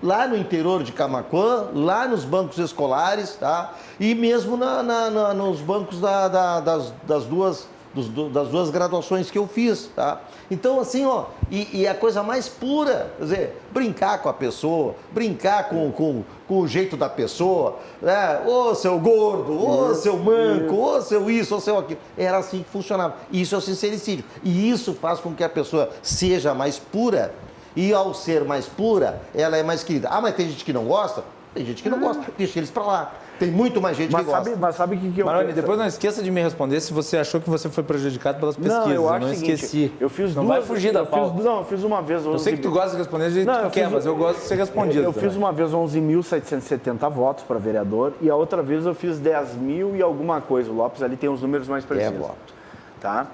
S5: Lá no interior de Camaquã, lá nos bancos escolares, tá? E mesmo nos bancos das duas graduações que eu fiz, tá? Então, assim, ó, e a coisa mais pura, quer dizer, brincar com a pessoa, brincar com o jeito da pessoa, né? Ô, seu gordo, ô, seu manco, ô, seu isso, ô, seu aquilo. Era assim que funcionava. Isso é o sincericídio. E isso faz com que a pessoa seja mais pura. E ao ser mais pura, ela é mais querida. Mas tem gente que não gosta? Tem gente que não gosta. Deixa eles pra lá. Tem muito mais gente que gosta.
S3: Mas sabe o que eu
S2: Maroni, depois não esqueça de me responder se você achou que você foi prejudicado pelas pesquisas.
S3: Não, eu acho
S2: não
S3: seguinte,
S2: esqueci.
S3: Eu fiz
S2: não
S3: duas,
S2: vai fugir da pauta.
S3: Eu fiz uma vez...
S2: Eu sei que tu gosta de responder do jeito que tu quer, mas eu gosto de ser respondido.
S3: Eu fiz uma vez 11.770 votos para vereador e a outra vez eu fiz 10.000 e alguma coisa. O Lopes ali tem os números mais precisos.
S5: Voto.
S3: Tá?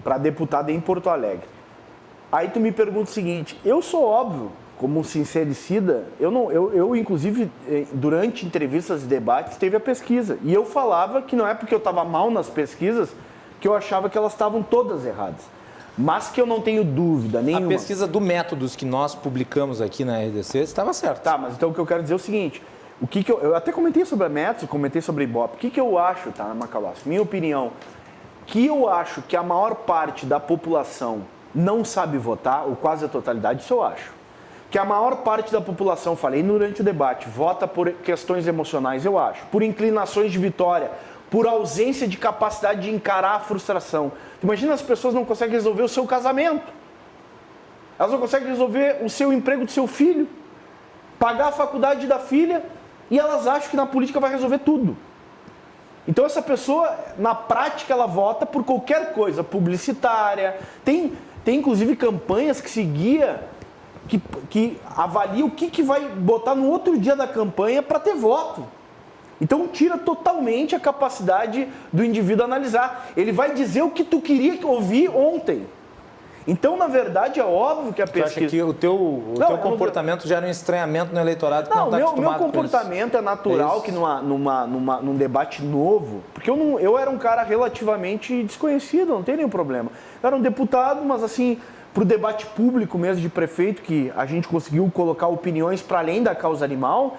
S3: Para deputado em Porto Alegre. Aí tu me pergunta o seguinte, eu sou óbvio, como um sincericida, eu inclusive, durante entrevistas e debates, teve a pesquisa. E eu falava que não é porque eu estava mal nas pesquisas que eu achava que elas estavam todas erradas. Mas que eu não tenho dúvida nenhuma.
S2: A pesquisa do Métodos que nós publicamos aqui na RDC estava certa.
S3: Tá, mas então o que eu quero dizer é o seguinte, eu até comentei sobre a Métodos, comentei sobre a Ibope. O que eu acho, tá, Macalossi? Minha opinião, que eu acho que a maior parte da população não sabe votar, ou quase a totalidade, isso eu acho. Que a maior parte da população, falei durante o debate, vota por questões emocionais, eu acho. Por inclinações de vitória, por ausência de capacidade de encarar a frustração. Imagina, as pessoas não conseguem resolver o seu casamento. Elas não conseguem resolver o seu emprego do seu filho. Pagar a faculdade da filha, e elas acham que na política vai resolver tudo. Então essa pessoa, na prática, ela vota por qualquer coisa, publicitária. Tem inclusive campanhas que se guia, que avalia o que vai botar no outro dia da campanha para ter voto. Então tira totalmente a capacidade do indivíduo analisar. Ele vai dizer o que tu queria ouvir ontem. Então, na verdade, é óbvio que a pesquisa...
S2: Você acha que o teu comportamento gera um estranhamento no eleitorado que não está acostumado
S3: meu comportamento é natural que num debate novo, porque eu era um cara relativamente desconhecido, não tem nenhum problema. Eu era um deputado, mas assim, para o debate público mesmo de prefeito, que a gente conseguiu colocar opiniões para além da causa animal,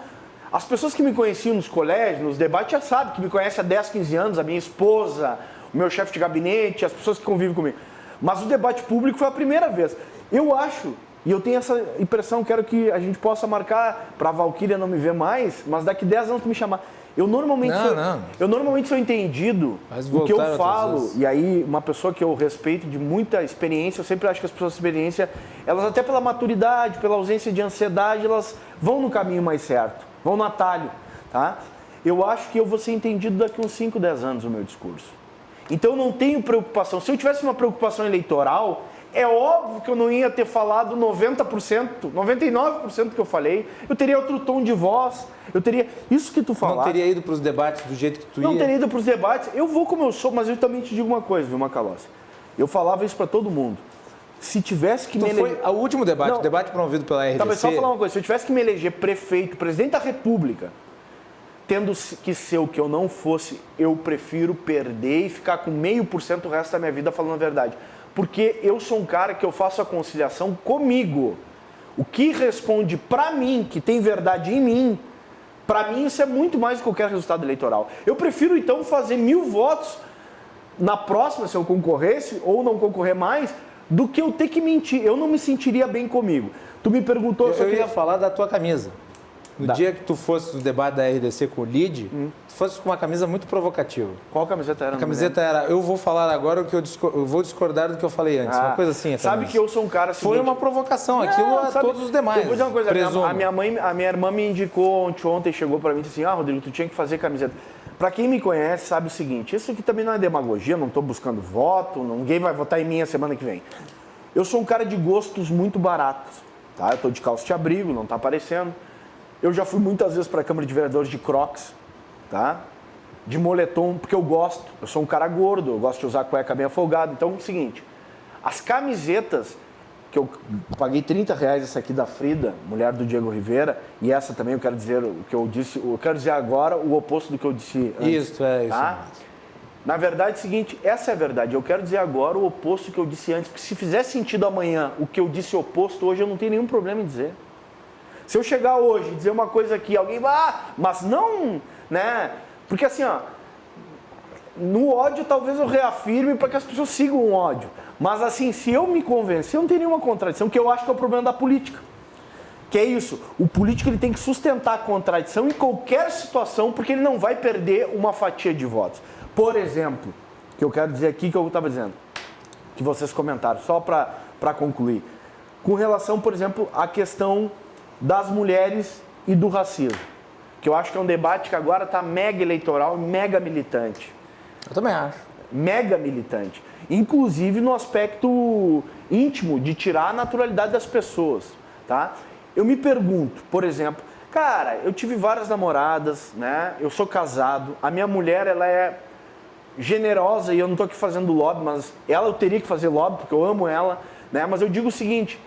S3: as pessoas que me conheciam nos colégios, nos debates, já sabem, que me conhecem há 10, 15 anos, a minha esposa, o meu chefe de gabinete, as pessoas que convivem comigo. Mas o debate público foi a primeira vez. Eu acho E eu tenho essa impressão, quero que a gente possa marcar para a Valquíria não me ver mais, mas daqui 10 anos tu me chamar. Eu normalmente sou entendido o que eu falo, e aí uma pessoa que eu respeito de muita experiência, eu sempre acho que as pessoas de experiência, elas até pela maturidade, pela ausência de ansiedade, elas vão no caminho mais certo, vão no atalho, tá? Eu acho que eu vou ser entendido daqui uns 5, 10 anos o meu discurso. Então eu não tenho preocupação. Se eu tivesse uma preocupação eleitoral, é óbvio que eu não ia ter falado 90%, 99% que eu falei. Eu teria outro tom de voz. Eu teria... Isso que tu falaste...
S2: Não teria ido para os debates do jeito que tu ia?
S3: Não teria ido para os debates. Eu vou como eu sou, mas eu também te digo uma coisa, viu, Macalossi? Eu falava isso para todo mundo. Se tivesse que me eleger...
S2: Foi o último debate, o debate promovido pela RDC...
S3: Tá, mas só falar uma coisa. Se eu tivesse que me eleger prefeito, presidente da República, tendo que ser o que eu não fosse, eu prefiro perder e ficar com 0,5% o resto da minha vida falando a verdade. Porque eu sou um cara que eu faço a conciliação comigo. O que responde pra mim, que tem verdade em mim, pra mim isso é muito mais do que qualquer resultado eleitoral. Eu prefiro então fazer 1.000 votos na próxima, se eu concorresse, ou não concorrer mais, do que eu ter que mentir. Eu não me sentiria bem comigo. Tu me perguntou...
S2: Eu ia falar da tua camisa. No dia que tu fosse no debate da RDC com o Lide, tu fosse com uma camisa muito provocativa.
S3: Qual camiseta era?
S2: A camiseta era, eu vou falar agora o que eu vou discordar do que eu falei antes. Uma coisa assim.
S3: Sabe que eu sou um cara...
S2: Foi uma provocação, aquilo a todos os demais.
S3: Eu vou dizer uma coisa, a minha irmã me indicou ontem, chegou pra mim e disse assim, Rodrigo, tu tinha que fazer camiseta. Pra quem me conhece, sabe o seguinte, isso aqui também não é demagogia, não tô buscando voto, ninguém vai votar em mim a semana que vem. Eu sou um cara de gostos muito baratos, tá? Eu tô de calça de abrigo, não tá aparecendo. Eu já fui muitas vezes para a Câmara de Vereadores de Crocs, tá? De moletom, porque eu gosto. Eu sou um cara gordo, eu gosto de usar cueca bem afogada. Então, é o seguinte, as camisetas, que eu paguei R$30 essa aqui da Frida, mulher do Diego Rivera, e essa também eu quero dizer o que eu disse, eu quero dizer agora o oposto do que eu disse antes.
S2: Isso, é isso.
S3: Tá? Na verdade, é o seguinte, essa é a verdade. Eu quero dizer agora o oposto do que eu disse antes, porque se fizer sentido amanhã o que eu disse oposto, hoje eu não tenho nenhum problema em dizer. Se eu chegar hoje e dizer uma coisa aqui, alguém vai, mas não, né? Porque assim, ó, no ódio talvez eu reafirme para que as pessoas sigam o ódio. Mas assim, se eu me convencer, eu não tenho nenhuma contradição, que eu acho que é o problema da política. Que é isso, o político ele tem que sustentar a contradição em qualquer situação, porque ele não vai perder uma fatia de votos. Por exemplo, que eu quero dizer aqui que eu estava dizendo, que vocês comentaram, só para concluir. Com relação, por exemplo, à questão das mulheres e do racismo, que eu acho que é um debate que agora está mega eleitoral, mega militante.
S2: Eu também acho.
S3: Mega militante. Inclusive no aspecto íntimo de tirar a naturalidade das pessoas, tá? Eu me pergunto, por exemplo, cara, eu tive várias namoradas, né? Eu sou casado, a minha mulher, ela é generosa e eu não estou aqui fazendo lobby, mas ela eu teria que fazer lobby porque eu amo ela, né? Mas eu digo o seguinte,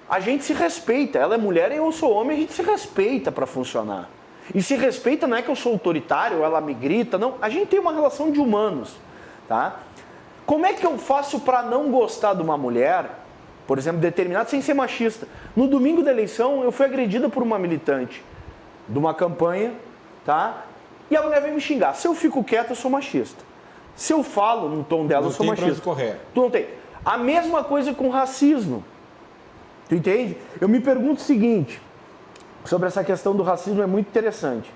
S3: a gente se respeita, ela é mulher e eu sou homem, a gente se respeita para funcionar. E se respeita não é que eu sou autoritário, ela me grita, não. A gente tem uma relação de humanos, tá? Como é que eu faço para não gostar de uma mulher, por exemplo, determinada, sem ser machista? No domingo da eleição, eu fui agredida por uma militante de uma campanha, tá? E a mulher veio me xingar. Se eu fico quieto, eu sou machista. Se eu falo no tom dela, eu sou machista.
S4: Não tem pra onde correr.
S3: Tu não tem. A mesma coisa com racismo. Tu entende? Eu me pergunto o seguinte, sobre essa questão do racismo é muito interessante,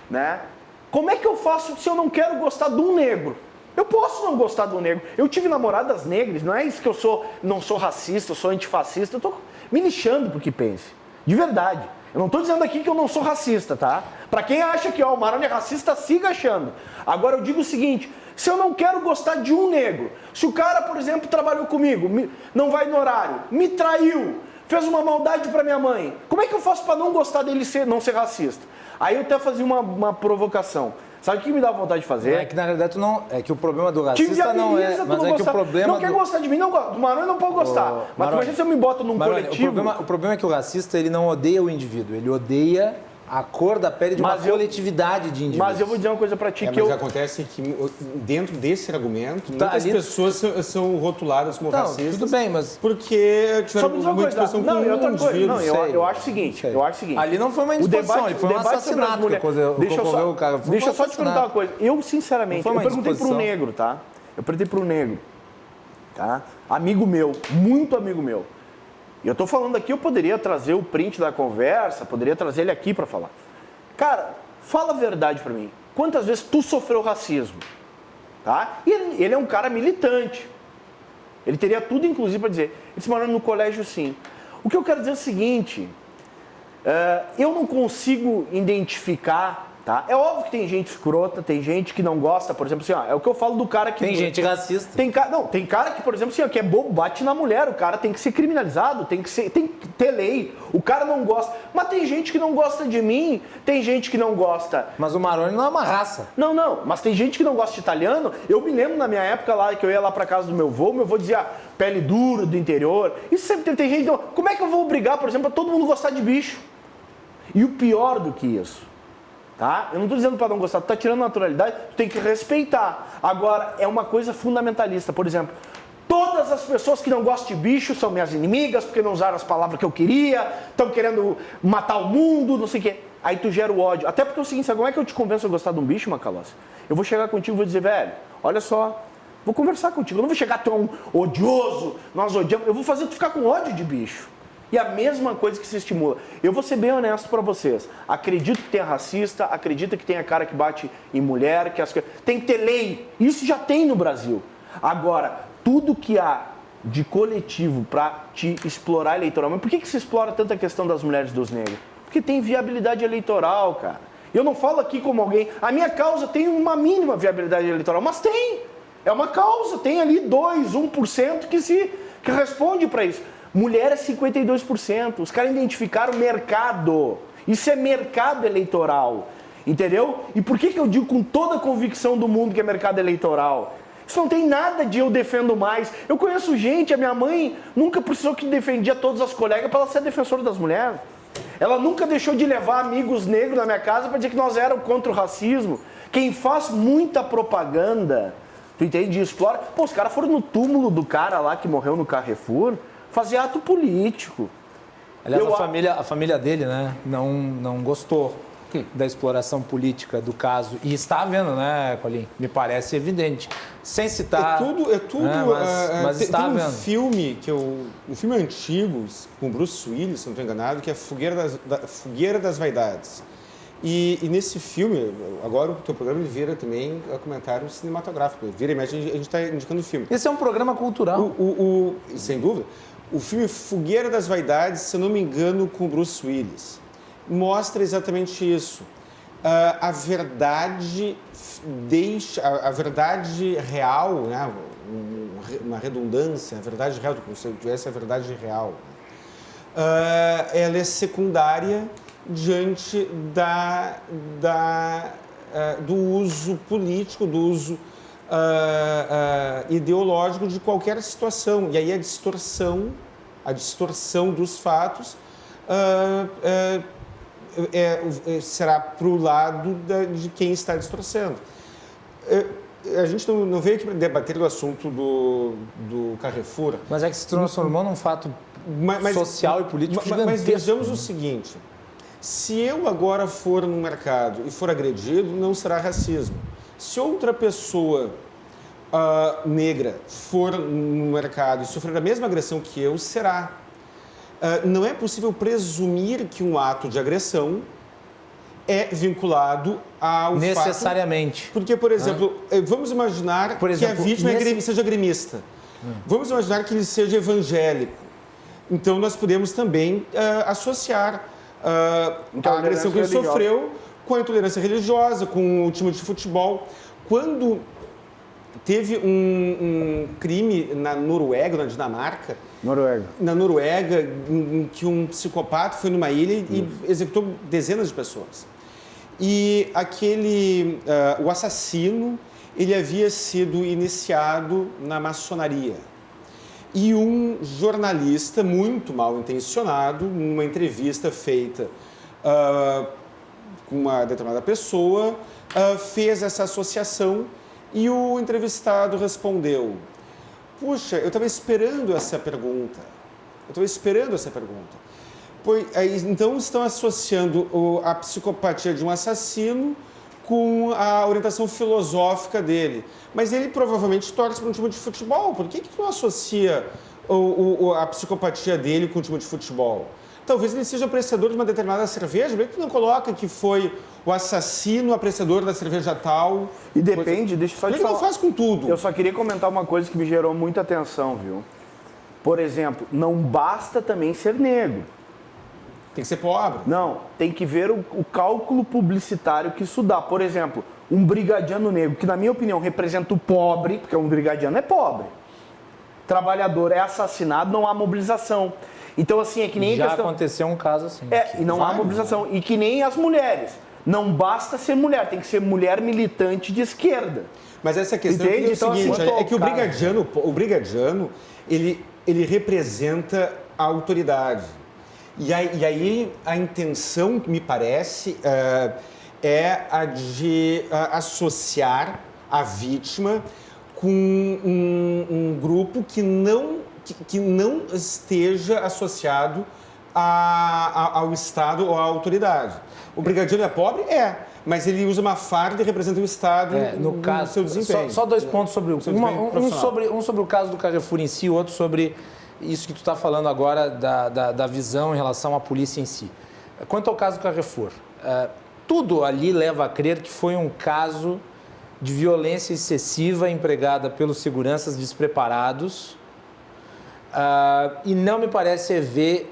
S3: né? Como é que eu faço se eu não quero gostar de um negro? Eu posso não gostar de um negro. Eu tive namoradas negras, não é isso que eu não sou racista, eu sou antifascista, eu tô me lixando pro que pense. De verdade. Eu não tô dizendo aqui que eu não sou racista, tá? Pra quem acha que o Maroni é racista, siga achando. Agora eu digo o seguinte, se eu não quero gostar de um negro, se o cara, por exemplo, trabalhou comigo, não vai no horário, me traiu, fez uma maldade pra minha mãe, como é que eu faço pra não gostar dele não ser racista? Aí eu até fazia uma provocação. Sabe o que me dá vontade de fazer?
S2: É que na realidade tu não. É que o problema do racista não é. Mas é que o problema.
S3: Não quer gostar de mim, não gosta. Do Maroni não pode gostar. Mas imagina se eu me boto num coletivo.
S2: O problema é que o racista ele não odeia o indivíduo, ele odeia a cor da pele de uma coletividade de indivíduos.
S3: Mas eu vou dizer uma coisa pra ti
S4: mas acontece que dentro desse argumento, muitas pessoas são rotuladas como racistas.
S2: Tudo bem, mas...
S4: Porque tiveram uma discussão com um indivíduo.
S3: Eu acho o seguinte,
S2: Ali não foi uma indisposição, foi um assassinato.
S3: Deixa eu só te perguntar uma coisa. Eu, sinceramente, eu perguntei para um negro, tá? Eu perguntei para um negro, tá? Amigo meu, muito amigo meu. E eu tô falando aqui, eu poderia trazer o print da conversa, poderia trazer ele aqui para falar. Cara, fala a verdade para mim. Quantas vezes tu sofreu racismo? Tá? E ele é um cara militante. Ele teria tudo, inclusive, para dizer. Ele se morando no colégio, sim. O que eu quero dizer é o seguinte. Eu não consigo identificar... Tá? É óbvio que tem gente escrota, tem gente que não gosta, por exemplo, assim, ó, é o que eu falo do cara que...
S2: Tem gente racista.
S3: Tem cara que, por exemplo, assim, ó, que é bobo, bate na mulher, o cara tem que ser criminalizado, tem que ter lei, o cara não gosta. Mas tem gente que não gosta de mim, tem gente que não gosta...
S2: Mas o Marrone não é uma raça.
S3: Não, mas tem gente que não gosta de italiano. Eu me lembro na minha época lá, que eu ia lá pra casa do meu avô dizia pele dura do interior. Isso sempre tem gente... Então, como é que eu vou obrigar, por exemplo, a todo mundo gostar de bicho? E o pior do que isso... Tá? Eu não estou dizendo para não gostar, tu está tirando naturalidade, tu tem que respeitar. Agora, é uma coisa fundamentalista. Por exemplo, todas as pessoas que não gostam de bicho são minhas inimigas, porque não usaram as palavras que eu queria, estão querendo matar o mundo, não sei o quê. Aí tu gera o ódio. Até porque é o seguinte, sabe como é que eu te convenço a gostar de um bicho, Macalossi? Eu vou chegar contigo e vou dizer, velho, olha só, vou conversar contigo. Eu não vou chegar tão odioso, nós odiamos. Eu vou fazer tu ficar com ódio de bicho. E a mesma coisa que se estimula. Eu vou ser bem honesto para vocês. Acredito que tenha racista, acredito que tenha cara que bate em mulher, tem que ter lei. Isso já tem no Brasil. Agora, tudo que há de coletivo para te explorar eleitoralmente... Por que se explora tanto a questão das mulheres e dos negros? Porque tem viabilidade eleitoral, cara. Eu não falo aqui como alguém... A minha causa tem uma mínima viabilidade eleitoral, mas tem. É uma causa, tem ali 2%, 1% que responde para isso. Mulher é 52%. Os caras identificaram mercado. Isso é mercado eleitoral. Entendeu? E por que eu digo com toda a convicção do mundo que é mercado eleitoral? Isso não tem nada de eu defendo mais. Eu conheço gente, a minha mãe nunca precisou que defendia todas as colegas para ela ser defensora das mulheres. Ela nunca deixou de levar amigos negros na minha casa para dizer que nós éramos contra o racismo. Quem faz muita propaganda, tu entende? Explora. Pô, os caras foram no túmulo do cara lá que morreu no Carrefour fazer ato político.
S2: Aliás, a família dele, né, não gostou da exploração política do caso. E está havendo, né, Colim? Me parece evidente. Sem citar...
S4: É tudo...
S2: Né, mas está
S4: tem
S2: havendo.
S4: Um filme antigo, com Bruce Willis, se não estou enganado, que é Fogueira das Vaidades. E nesse filme, agora o teu programa ele vira também a comentário cinematográfico. Vira imagem, a gente está indicando o filme.
S2: Esse é um programa cultural.
S4: Sem dúvida. O filme Fogueira das Vaidades, se eu não me engano, com Bruce Willis, mostra exatamente isso. A verdade real, né? Uma redundância, a verdade real, como se tivesse a verdade real. Ela é secundária diante do uso político, do uso ideológico de qualquer situação. E aí a distorção dos fatos será para o lado de quem está distorcendo. A gente não veio aqui para debater o assunto do Carrefour.
S2: Mas é que se transformou num fato social e político gigantesco.
S4: Mas vejamos o seguinte, se eu agora for no mercado e for agredido, não será racismo. Se outra pessoa negra for no mercado e sofrer a mesma agressão que eu, será. Não é possível presumir que um ato de agressão é vinculado ao
S2: necessariamente.
S4: Fato. Porque, por exemplo, vamos imaginar que a vítima seja gremista. Vamos imaginar que ele seja evangélico. Então, nós podemos também associar a agressão que ele sofreu com a intolerância religiosa, com o time de futebol. Quando teve um crime na Noruega, na Dinamarca, na Noruega, em que um psicopata foi numa ilha e executou dezenas de pessoas. E o assassino, ele havia sido iniciado na maçonaria. E um jornalista muito mal intencionado, numa entrevista feita com uma determinada pessoa, fez essa associação e o entrevistado respondeu: puxa, eu estava esperando essa pergunta. Então estão associando a psicopatia de um assassino com a orientação filosófica dele. Mas ele provavelmente torce para um time de futebol. Por que tu não associa a psicopatia dele com o time de futebol? Talvez ele seja apreciador de uma determinada cerveja, bem que tu não coloca que foi o assassino apreciador da cerveja tal.
S3: E depende, deixa eu só te
S4: Ele
S3: falar.
S4: não faz com tudo.
S3: Eu só queria comentar uma coisa que me gerou muita atenção, viu? Por exemplo, não basta também ser negro.
S4: Tem que ser pobre.
S3: Não, tem que ver o cálculo publicitário que isso dá. Por exemplo, um brigadiano negro, que na minha opinião representa o pobre, porque um brigadiano é pobre. Trabalhador é assassinado, não há mobilização. Então, assim, é que nem a
S2: Já
S3: questão...
S2: aconteceu um caso assim.
S3: E não há mobilização. E que nem as mulheres. Não basta ser mulher, tem que ser mulher militante de esquerda.
S4: Mas essa questão
S3: Entende?
S4: é o
S3: Então,
S4: seguinte,
S3: assim,
S4: é que o brigadiano, ele representa a autoridade. E aí a intenção, me parece, é a de associar a vítima com um grupo que não esteja associado ao Estado ou à autoridade. O brigadiano é pobre? É. Mas ele usa uma farda e representa o Estado
S2: no caso,
S4: seu desempenho.
S2: Só 2 pontos sobre o... Um sobre o caso do Carrefour em si, outro sobre isso que tu está falando agora da visão em relação à polícia em si. Quanto ao caso do Carrefour, tudo ali leva a crer que foi um caso de violência excessiva empregada pelos seguranças despreparados e não me parece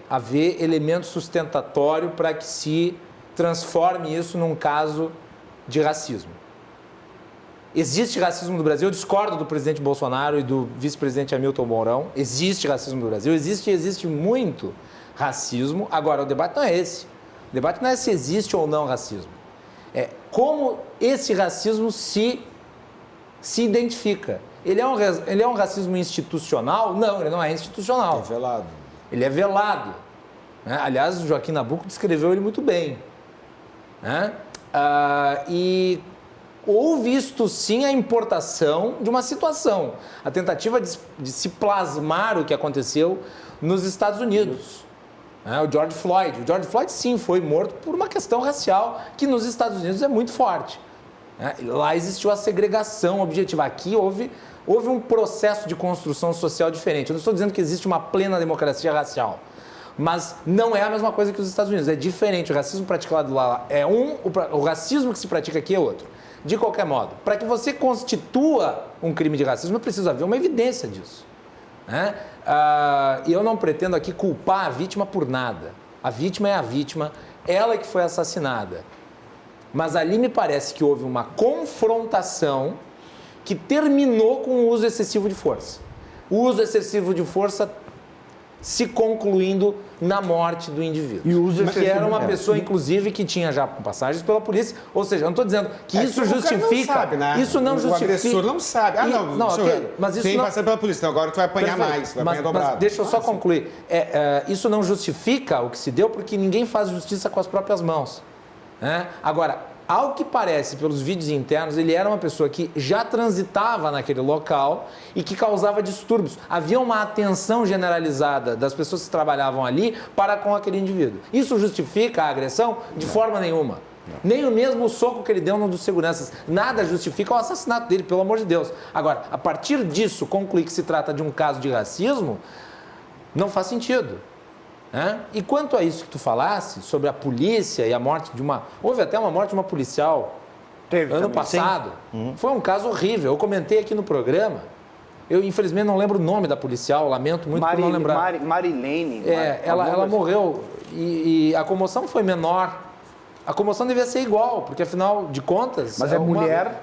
S2: haver elemento sustentatório para que se transforme isso num caso de racismo. Existe racismo no Brasil? Eu discordo do presidente Bolsonaro e do vice-presidente Hamilton Mourão. Existe racismo no Brasil, existe muito racismo. Agora, o debate não é esse. O debate não é se existe ou não racismo. É como esse racismo se identifica. Ele é um racismo institucional? Não, ele não é institucional.
S4: É velado.
S2: Ele é velado. Né? Aliás, o Joaquim Nabuco descreveu ele muito bem. Né? E houve isto sim a importação de uma situação, a tentativa de se plasmar o que aconteceu nos Estados Unidos. O George Floyd. O George Floyd sim foi morto por uma questão racial que nos Estados Unidos é muito forte. Lá existiu a segregação objetiva. Aqui houve um processo de construção social diferente. Eu não estou dizendo que existe uma plena democracia racial. Mas não é a mesma coisa que os Estados Unidos, é diferente. O racismo praticado lá é o racismo que se pratica aqui é outro. De qualquer modo, para que você constitua um crime de racismo, é preciso haver uma evidência disso. E eu não pretendo aqui culpar a vítima por nada. A vítima é a vítima, ela que foi assassinada. Mas ali me parece que houve uma confrontação que terminou com o uso excessivo de força. O uso excessivo de força se concluindo na morte do indivíduo.
S3: E o uso
S2: que era uma pessoa, inclusive, que tinha já passagens pela polícia. Ou seja, eu não estou dizendo que isso justifica...
S4: Não sabe, né?
S2: Isso não justifica...
S4: O agressor não sabe.
S2: Mas isso
S4: tem
S2: não...
S4: passado pela polícia, então agora tu vai apanhar mais, vai apanhar dobrado.
S2: Mas deixa eu só concluir. Isso não justifica o que se deu, porque ninguém faz justiça com as próprias mãos. Agora, ao que parece, pelos vídeos internos, ele era uma pessoa que já transitava naquele local e que causava distúrbios. Havia uma atenção generalizada das pessoas que trabalhavam ali para com aquele indivíduo. Isso justifica a agressão? De forma nenhuma. Nem o mesmo soco que ele deu num dos seguranças. Nada justifica o assassinato dele, pelo amor de Deus. Agora, a partir disso, concluir que se trata de um caso de racismo, não faz sentido. E quanto a isso que tu falasse, sobre a polícia e a morte de uma... Houve até uma morte de uma policial ano passado. Foi um caso horrível. Eu comentei aqui no programa. Eu, infelizmente, não lembro o nome da policial. Lamento muito por não lembrar.
S3: Marilene.
S2: Ela morreu e a comoção foi menor. A comoção devia ser igual, porque afinal de contas...
S3: Mas é uma mulher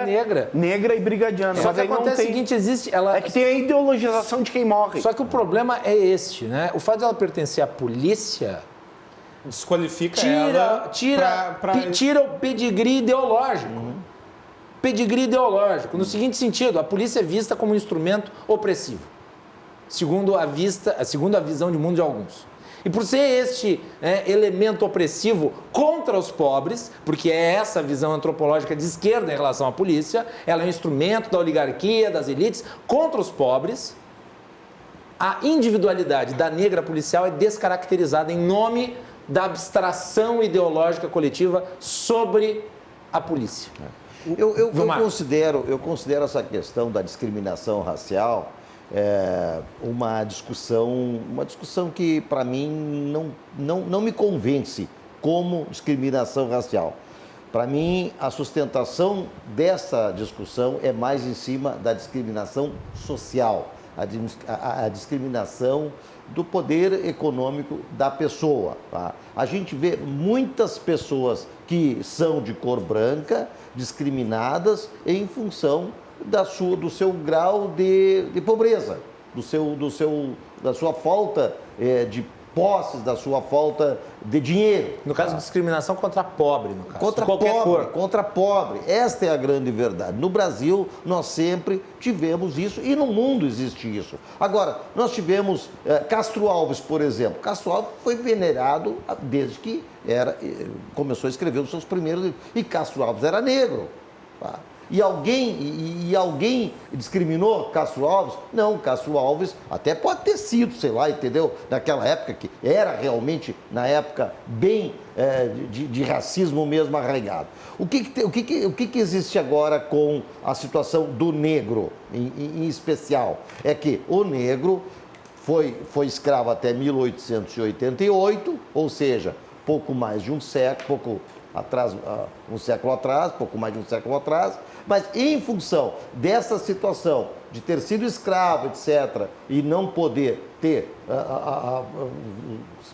S2: negra.
S3: Negra e brigadiana.
S2: Só que acontece o seguinte, existe...
S3: É que tem a ideologização de quem morre.
S2: Só que o problema é este, né? O fato de ela pertencer à polícia...
S4: Desqualifica ela...
S2: Tira o pedigree ideológico. Pedigree ideológico. No seguinte sentido, a polícia é vista como um instrumento opressivo. Segundo a visão de mundo de alguns. E por ser este elemento opressivo contra os pobres, porque é essa visão antropológica de esquerda em relação à polícia, ela é um instrumento da oligarquia, das elites, contra os pobres, a individualidade da negra policial é descaracterizada em nome da abstração ideológica coletiva sobre a polícia.
S5: Eu considero essa questão da discriminação racial uma discussão que, para mim, não me convence como discriminação racial. Para mim, a sustentação dessa discussão é mais em cima da discriminação social, a discriminação do poder econômico da pessoa. Tá? A gente vê muitas pessoas que são de cor branca discriminadas em função do seu grau de pobreza, da sua falta de posses, da sua falta de dinheiro.
S2: No caso, discriminação contra pobre, no caso.
S5: Contra
S2: qualquer
S5: pobre,
S2: cor.
S5: contra pobre. Esta é a grande verdade. No Brasil, nós sempre tivemos isso e no mundo existe isso. Agora, nós tivemos Castro Alves, por exemplo. Castro Alves foi venerado desde que começou a escrever os seus primeiros livros. E Castro Alves era negro. Tá? E alguém discriminou Castro Alves? Não, Castro Alves até pode ter sido, sei lá, entendeu? Naquela época que era realmente, na época, bem de racismo mesmo arraigado. O que existe agora com a situação do negro, em especial? É que o negro foi escravo até 1888, ou seja, pouco mais de um século, pouco mais de um século atrás, mas em função dessa situação de ter sido escravo, etc., e não poder ter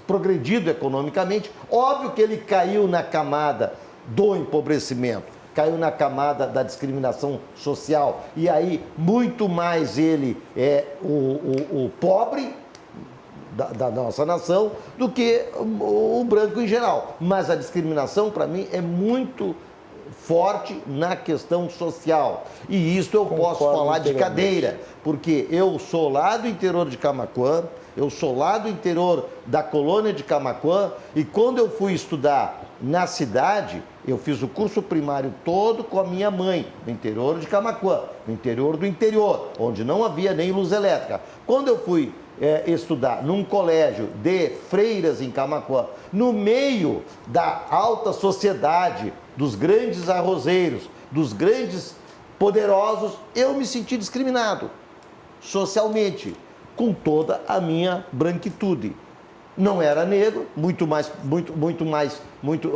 S5: progredido economicamente, óbvio que ele caiu na camada do empobrecimento, caiu na camada da discriminação social, e aí muito mais ele é o pobre da nossa nação do que o branco em geral. Mas a discriminação, para mim, é muito forte na questão social. E isso eu posso falar de cadeira, porque eu sou lá do interior de Camaquã, eu sou lá do interior da colônia de Camaquã, e quando eu fui estudar na cidade, eu fiz o curso primário todo com a minha mãe, no interior de Camaquã, no interior do interior, onde não havia nem luz elétrica. Quando eu fui estudar num colégio de freiras em Camaquã, no meio da alta sociedade, dos grandes arrozeiros, dos grandes poderosos, eu me senti discriminado socialmente, com toda a minha branquitude. Não era negro,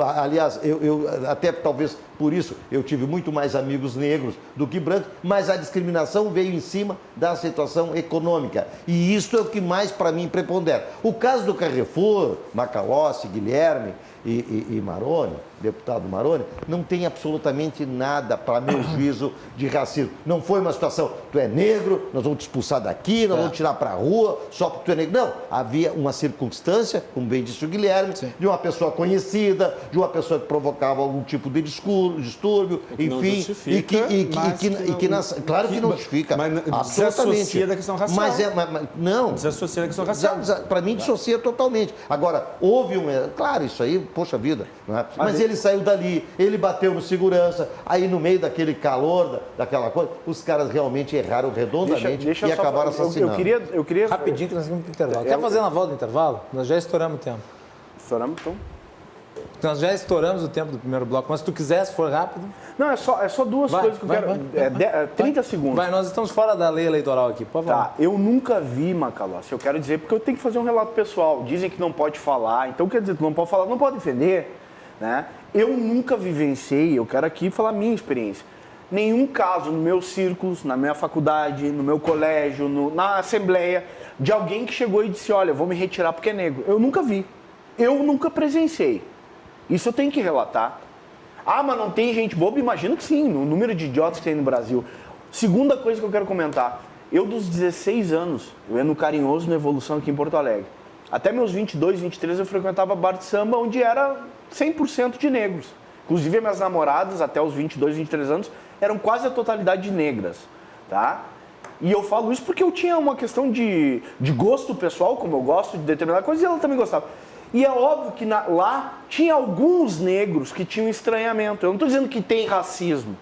S5: aliás, eu até talvez por isso eu tive muito mais amigos negros do que brancos, mas a discriminação veio em cima da situação econômica. E isso é o que mais para mim prepondera. O caso do Carrefour, Macalossi, Guilherme e Maroni, deputado Maroni, não tem absolutamente nada, para meu juízo, de racismo. Não foi uma situação, tu é negro, nós vamos te expulsar daqui, nós vamos tirar para a rua, só porque tu é negro. Não, havia uma circunstância, como bem disse o Guilherme, de uma pessoa conhecida, de uma pessoa que provocava algum tipo de distúrbio, enfim, claro que não justifica,
S4: mas
S5: absolutamente.
S4: Desassocia da questão racial.
S5: Não.
S4: Desassocia da questão racial.
S5: Para mim, dissocia totalmente. Agora, houve claro, isso aí, poxa vida, não é? Mas ele saiu dali, ele bateu no segurança, aí no meio daquele calor, daquela coisa, os caras realmente erraram redondamente e acabaram assassinando.
S3: Eu queria...
S2: Rapidinho que nós vamos para o intervalo. Quer fazer na volta do intervalo? Nós já estouramos o tempo.
S3: Estouramos, então?
S2: Nós já estouramos o tempo do primeiro bloco, mas se tu quiser, se for rápido...
S3: Não, é só duas coisas que eu quero... 30 segundos.
S2: Vai, nós estamos fora da lei eleitoral aqui, por favor.
S3: Tá, eu nunca vi, Macalossi, eu quero dizer, porque eu tenho que fazer um relato pessoal. Dizem que não pode falar, então quer dizer, tu não pode falar, não pode defender, né? Eu nunca vivenciei, eu quero aqui falar a minha experiência, nenhum caso no meus círculos, na minha faculdade, no meu colégio, na assembleia, de alguém que chegou e disse, olha, eu vou me retirar porque é negro. Eu nunca vi, eu nunca presenciei. Isso eu tenho que relatar. Ah, mas não tem gente boba? Imagino que sim, no número de idiotas que tem no Brasil. Segunda coisa que eu quero comentar, eu dos 16 anos, eu ia no Carinhoso, na Evolução aqui em Porto Alegre. Até meus 22, 23 eu frequentava bar de samba onde era 100% de negros. Inclusive minhas namoradas, até os 22, 23 anos, eram quase a totalidade de negras, tá? E eu falo isso porque eu tinha uma questão de gosto pessoal, como eu gosto de determinada coisa, e ela também gostava. E é óbvio que lá tinha alguns negros que tinham estranhamento. Eu não estou dizendo que tem racismo,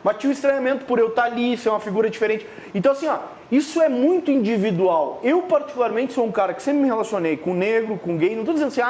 S3: mas tinha um estranhamento por eu estar ali, ser uma figura diferente. Então assim, ó, isso é muito individual. Eu particularmente sou um cara que sempre me relacionei com negro, com gay. Não estou dizendo assim,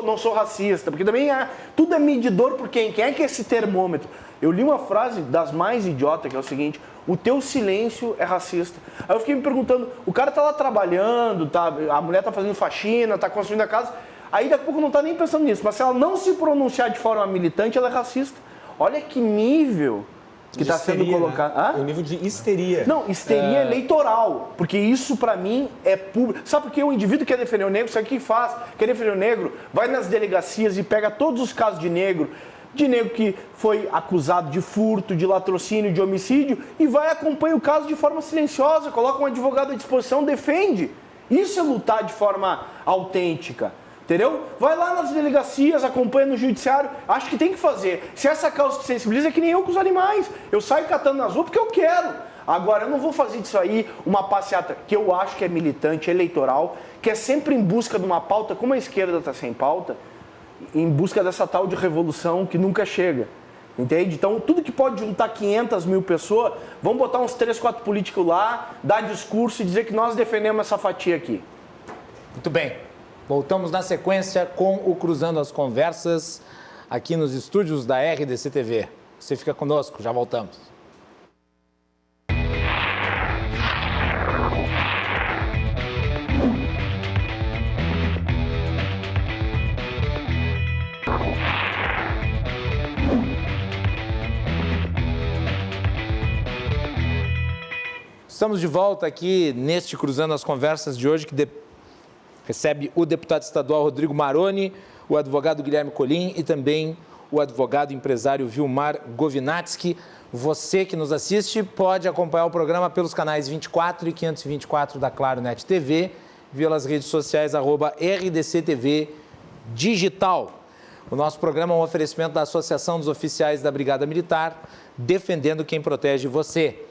S3: não sou racista, porque também tudo é medidor por quem? Quem é que é esse termômetro? Eu li uma frase das mais idiotas, que é o seguinte: o teu silêncio é racista. Aí eu fiquei me perguntando, o cara tá lá trabalhando, a mulher tá fazendo faxina, tá construindo a casa, aí daqui a pouco não tá nem pensando nisso, mas se ela não se pronunciar de forma militante, ela é racista. Olha que nível que está sendo colocado.
S4: Né? O nível de histeria.
S3: Não, histeria eleitoral, porque isso para mim é público. Sabe por que o indivíduo que quer defender o negro, sabe o que faz? Quer defender o negro, vai nas delegacias e pega todos os casos de negro que foi acusado de furto, de latrocínio, de homicídio, e vai acompanhar o caso de forma silenciosa, coloca um advogado à disposição, defende. Isso é lutar de forma autêntica. Entendeu? Vai lá nas delegacias, acompanha no judiciário, acho que tem que fazer. Se essa causa que sensibiliza, é que nem eu com os animais. Eu saio catando nas ruas porque eu quero. Agora, eu não vou fazer disso aí uma passeata que eu acho que é militante, eleitoral, que é sempre em busca de uma pauta, como a esquerda está sem pauta, em busca dessa tal de revolução que nunca chega. Entende? Então, tudo que pode juntar 500 mil pessoas, vamos botar uns 3, 4 políticos lá, dar discurso e dizer que nós defendemos essa fatia aqui.
S2: Muito bem. Voltamos na sequência com o Cruzando as Conversas, aqui nos estúdios da RDC TV. Você fica conosco, já voltamos. Estamos de volta aqui neste Cruzando as Conversas de hoje, que recebe o deputado estadual Rodrigo Maroni, o advogado Guilherme Colim e também o advogado empresário Vilmar Govinatsky. Você que nos assiste pode acompanhar o programa pelos canais 24 e 524 da Claro Net TV, pelas redes sociais @RDCTV Digital. O nosso programa é um oferecimento da Associação dos Oficiais da Brigada Militar, defendendo quem protege você.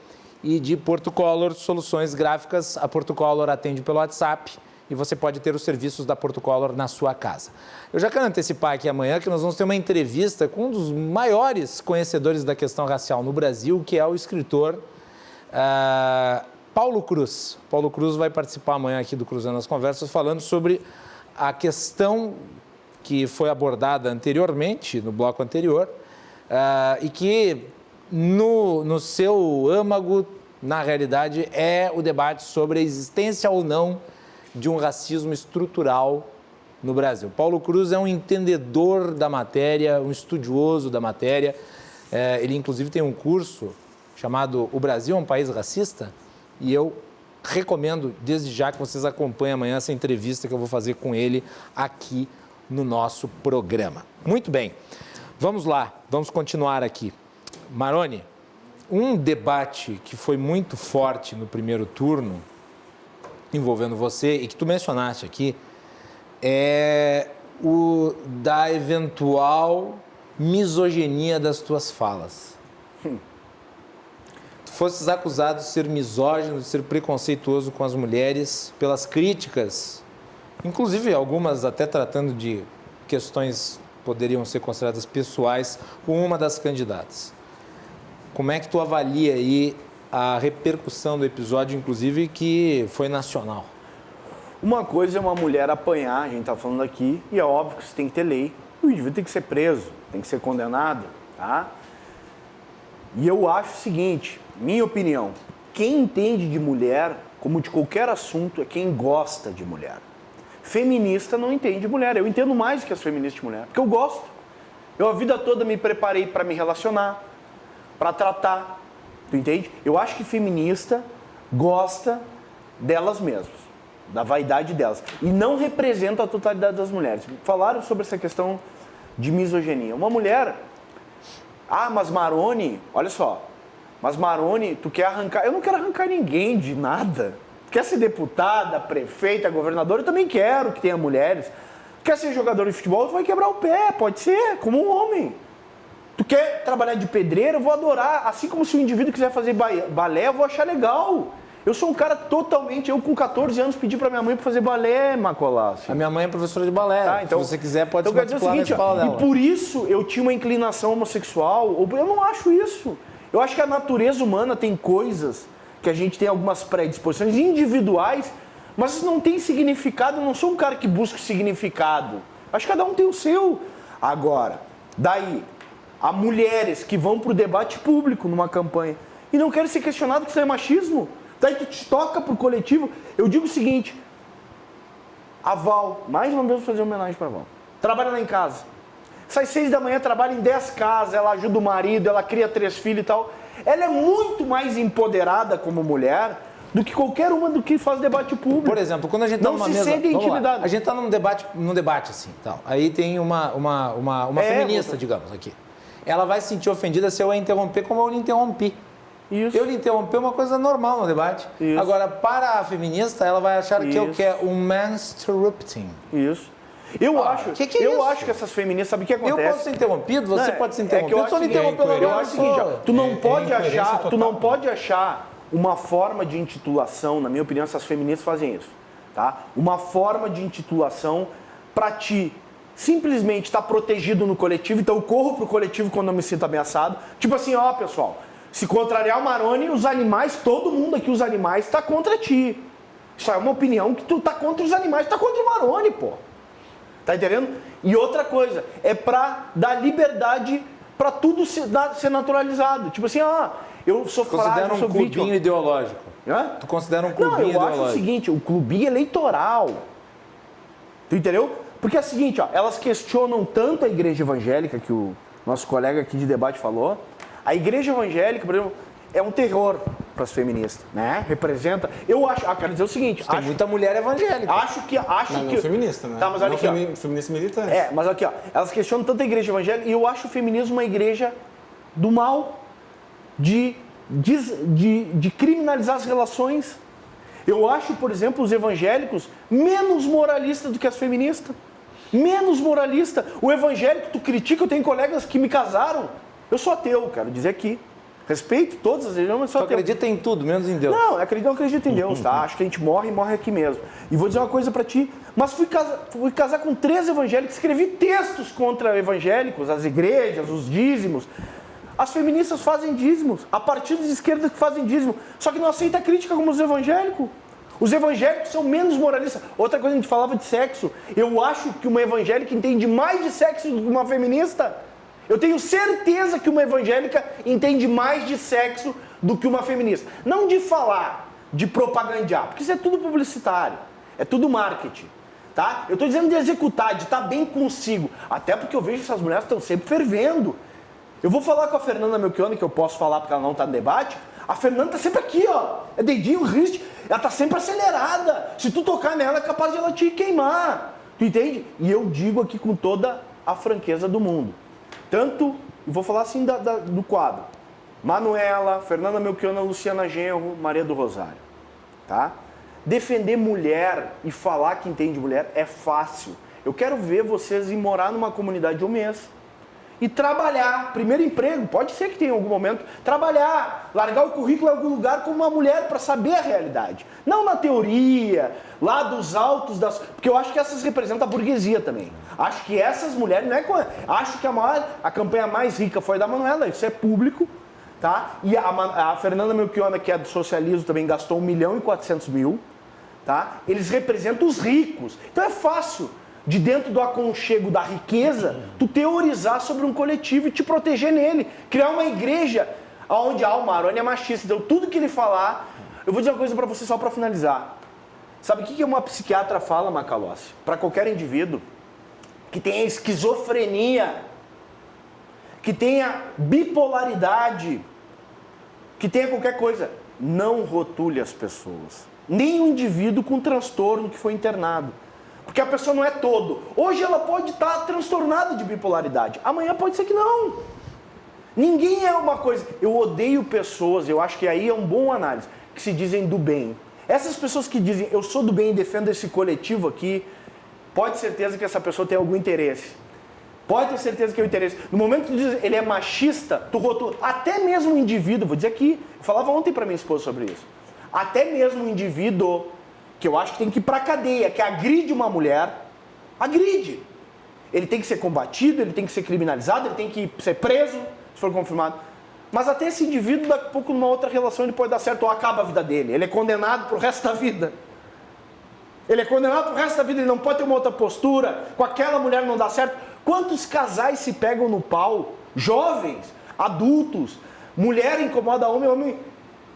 S2: E de Porto Color Soluções Gráficas. A Porto Color atende pelo WhatsApp e você pode ter os serviços da Porto Color na sua casa. Eu já quero antecipar aqui amanhã que nós vamos ter uma entrevista com um dos maiores conhecedores da questão racial no Brasil, que é o escritor Paulo Cruz. Paulo Cruz vai participar amanhã aqui do Cruzando as Conversas, falando sobre a questão que foi abordada anteriormente, no bloco anterior, e que no seu âmago, na realidade, é o debate sobre a existência ou não de um racismo estrutural no Brasil. Paulo Cruz é um entendedor da matéria, um estudioso da matéria. Ele, inclusive, tem um curso chamado O Brasil é um País Racista, e eu recomendo, desde já, que vocês acompanhem amanhã essa entrevista que eu vou fazer com ele aqui no nosso programa. Muito bem, vamos lá, vamos continuar aqui. Maroni, um debate que foi muito forte no primeiro turno, envolvendo você, e que tu mencionaste aqui, é o da eventual misoginia das tuas falas. Tu fosses acusado de ser misógino, de ser preconceituoso com as mulheres, pelas críticas, inclusive algumas até tratando de questões que poderiam ser consideradas pessoais, com uma das candidatas. Como é que tu avalia aí a repercussão do episódio, inclusive, que foi nacional?
S3: Uma coisa é uma mulher apanhar, a gente está falando aqui, e é óbvio que você tem que ter lei. O indivíduo tem que ser preso, tem que ser condenado, tá? E eu acho o seguinte, minha opinião, quem entende de mulher, como de qualquer assunto, é quem gosta de mulher. Feminista não entende de mulher, eu entendo mais do que as feministas de mulher, porque eu gosto. Eu a vida toda me preparei para me relacionar, para tratar, tu entende? Eu acho que feminista gosta delas mesmas, da vaidade delas, e não representa a totalidade das mulheres. Falaram sobre essa questão de misoginia. Uma mulher, mas Maroni, olha só, mas Maroni, tu quer arrancar, eu não quero arrancar ninguém de nada. Tu quer ser deputada, prefeita, governadora, eu também quero que tenha mulheres. Tu quer ser jogador de futebol, tu vai quebrar o pé, pode ser, como um homem. Tu quer trabalhar de pedreiro, eu vou adorar. Assim como se o indivíduo quiser fazer balé, eu vou achar legal. Eu sou um cara totalmente... Eu, com 14 anos, pedi pra minha mãe pra fazer balé, Macolácio.
S2: A minha mãe é professora de balé.
S3: Tá, então,
S2: se você quiser, pode
S3: então,
S2: se matricular na escola dela.
S3: E por isso eu tinha uma inclinação homossexual. Eu não acho isso. Eu acho que a natureza humana tem coisas que a gente tem algumas predisposições individuais, mas isso não tem significado. Eu não sou um cara que busca significado. Acho que cada um tem o seu. Agora, daí... Há mulheres que vão pro debate público numa campanha e não querem ser questionado que isso é machismo. Daí tu te toca pro coletivo. Eu digo o seguinte, a Val, mais uma vez vou fazer uma homenagem pra Val, trabalha lá em casa. Sai 6 da manhã, trabalha em 10 casas, ela ajuda o marido, ela cria 3 filhos e tal. Ela é muito mais empoderada como mulher do que qualquer uma do que faz debate público.
S2: Por exemplo, quando a gente tá
S3: não
S2: numa
S3: se
S2: mesa...
S3: sente
S2: vamos lá,
S3: intimidada.
S2: a gente tá num debate assim, tal. Aí tem uma feminista, digamos, aqui. Ela vai se sentir ofendida se eu a interromper como eu lhe interrompi.
S3: Isso.
S2: Eu lhe interromper é uma coisa normal no debate.
S3: Isso.
S2: Agora, para a feminista, ela vai achar que eu
S3: Isso.
S2: quero um mansturrupting.
S3: Isso. Eu acho
S2: que é
S3: eu
S2: isso?
S3: acho que essas feministas, sabe o que acontece?
S2: Eu posso ser interrompido, você
S3: Não,
S2: pode ser
S3: é que
S2: interrompido.
S3: eu
S2: Eu só
S3: acho
S2: me interrompeu
S3: Eu
S2: agora.
S3: acho o seguinte, ó, tu não pode
S4: incoerência
S3: achar, tu
S4: total.
S3: não pode achar uma forma de intitulação, na minha opinião, essas feministas fazem isso, tá? Uma forma de intitulação para ti simplesmente estar protegido no coletivo, então eu corro pro coletivo quando eu me sinto ameaçado. Tipo assim, ó, pessoal, se contrariar o Maroni, os animais, todo mundo aqui, os animais, tá contra ti. Isso é uma opinião que tu tá contra os animais, tu tá contra o Maroni, pô. Tá entendendo? E outra coisa, é pra dar liberdade pra tudo ser naturalizado. Tipo assim, eu sou frágil,
S2: Considera
S3: eu
S2: um
S3: sou
S2: clubinho
S3: vítima.
S2: ideológico.
S3: Hã?
S2: Tu considera um
S3: Não,
S2: clubinho
S3: eu
S2: ideológico.
S3: acho o seguinte, o clubinho eleitoral. Tu entendeu? Porque é o seguinte, ó, elas questionam tanto a igreja evangélica, que o nosso colega aqui de debate falou. A igreja evangélica, por exemplo, é um terror para as feministas, né? Representa. Eu acho, quero dizer o seguinte,
S2: Tem muita mulher evangélica.
S3: acho que
S4: Não feminista, né?
S3: Tá, mas olha
S4: não
S3: aqui, ó.
S4: feminista militante.
S3: Mas aqui, ó, elas questionam tanto a igreja evangélica e eu acho o feminismo uma igreja do mal, de criminalizar as relações. Eu acho, por exemplo, os evangélicos menos moralistas do que as feministas. Menos moralista. O evangélico, tu critica, eu tenho colegas que me casaram. Eu sou ateu, quero dizer aqui. Respeito todas as religiões, mas sou
S2: Tu
S3: ateu.
S2: acredita em tudo, menos em Deus.
S3: Não, eu acredito em Deus, tá? Acho que a gente morre aqui mesmo. E vou dizer uma coisa pra ti, mas fui casar com 3 evangélicos, escrevi textos contra evangélicos, as igrejas, os dízimos. As feministas fazem dízimos, há partidos de esquerda que fazem dízimo, só que não aceita a crítica como os evangélicos. Os evangélicos são menos moralistas. Outra coisa, a gente falava de sexo. Eu acho que uma evangélica entende mais de sexo do que uma feminista. Eu tenho certeza que uma evangélica entende mais de sexo do que uma feminista. Não de falar, de propagandear, porque isso é tudo publicitário, é tudo marketing, tá? Eu estou dizendo de executar, de estar bem consigo, até porque eu vejo que essas mulheres estão sempre fervendo. Eu vou falar com a Fernanda Melchiona, que eu posso falar porque ela não está no debate. A Fernanda está sempre aqui, ó, é dedinho, riste, ela está sempre acelerada. Se tu tocar nela, é capaz de ela te queimar, tu entende? E eu digo aqui com toda a franqueza do mundo. Tanto, e vou falar assim do quadro, Manuela, Fernanda Melchiona, Luciana Genro, Maria do Rosário, tá? Defender mulher e falar que entende mulher é fácil. Eu quero ver vocês ir morar numa comunidade de um mês e trabalhar, primeiro emprego, pode ser que tenha em algum momento, trabalhar, largar o currículo em algum lugar como uma mulher para saber a realidade. Não na teoria, lá dos altos das... Porque eu acho que essas representam a burguesia também. Acho que essas mulheres, não é... Acho que a campanha mais rica foi da Manuela, isso é público, tá? E a Fernanda Melchiona, que é do socialismo, também gastou 1.400.000, tá? Eles representam os ricos. Então é fácil, de dentro do aconchego da riqueza, tu teorizar sobre um coletivo e te proteger nele. Criar uma igreja onde o Maroni é machista. Então tudo que ele falar... Eu vou dizer uma coisa para você só para finalizar. Sabe o que uma psiquiatra fala, Macalossi? Para qualquer indivíduo que tenha esquizofrenia, que tenha bipolaridade, que tenha qualquer coisa, não rotule as pessoas. Nem o indivíduo com transtorno que foi internado. Porque a pessoa não é todo. Hoje ela pode estar transtornada de bipolaridade. Amanhã pode ser que não. Ninguém é uma coisa... Eu odeio pessoas, eu acho que aí é um bom análise, que se dizem do bem. Essas pessoas que dizem, eu sou do bem e defendo esse coletivo aqui, pode ter certeza que essa pessoa tem algum interesse. Pode ter certeza que é o interesse. No momento que tu diz, ele é machista, tu rotula. Até mesmo o indivíduo, vou dizer aqui, eu falava ontem para minha esposa sobre isso. Até mesmo o indivíduo... que eu acho que tem que ir pra cadeia, que agride uma mulher, agride. Ele tem que ser combatido, ele tem que ser criminalizado, ele tem que ser preso, se for confirmado. Mas até esse indivíduo, daqui a pouco, numa outra relação, ele pode dar certo ou acaba a vida dele. Ele é condenado pro resto da vida. Ele é condenado pro resto da vida, ele não pode ter uma outra postura, com aquela mulher não dá certo. Quantos casais se pegam no pau jovens, adultos, mulher incomoda homem, homem.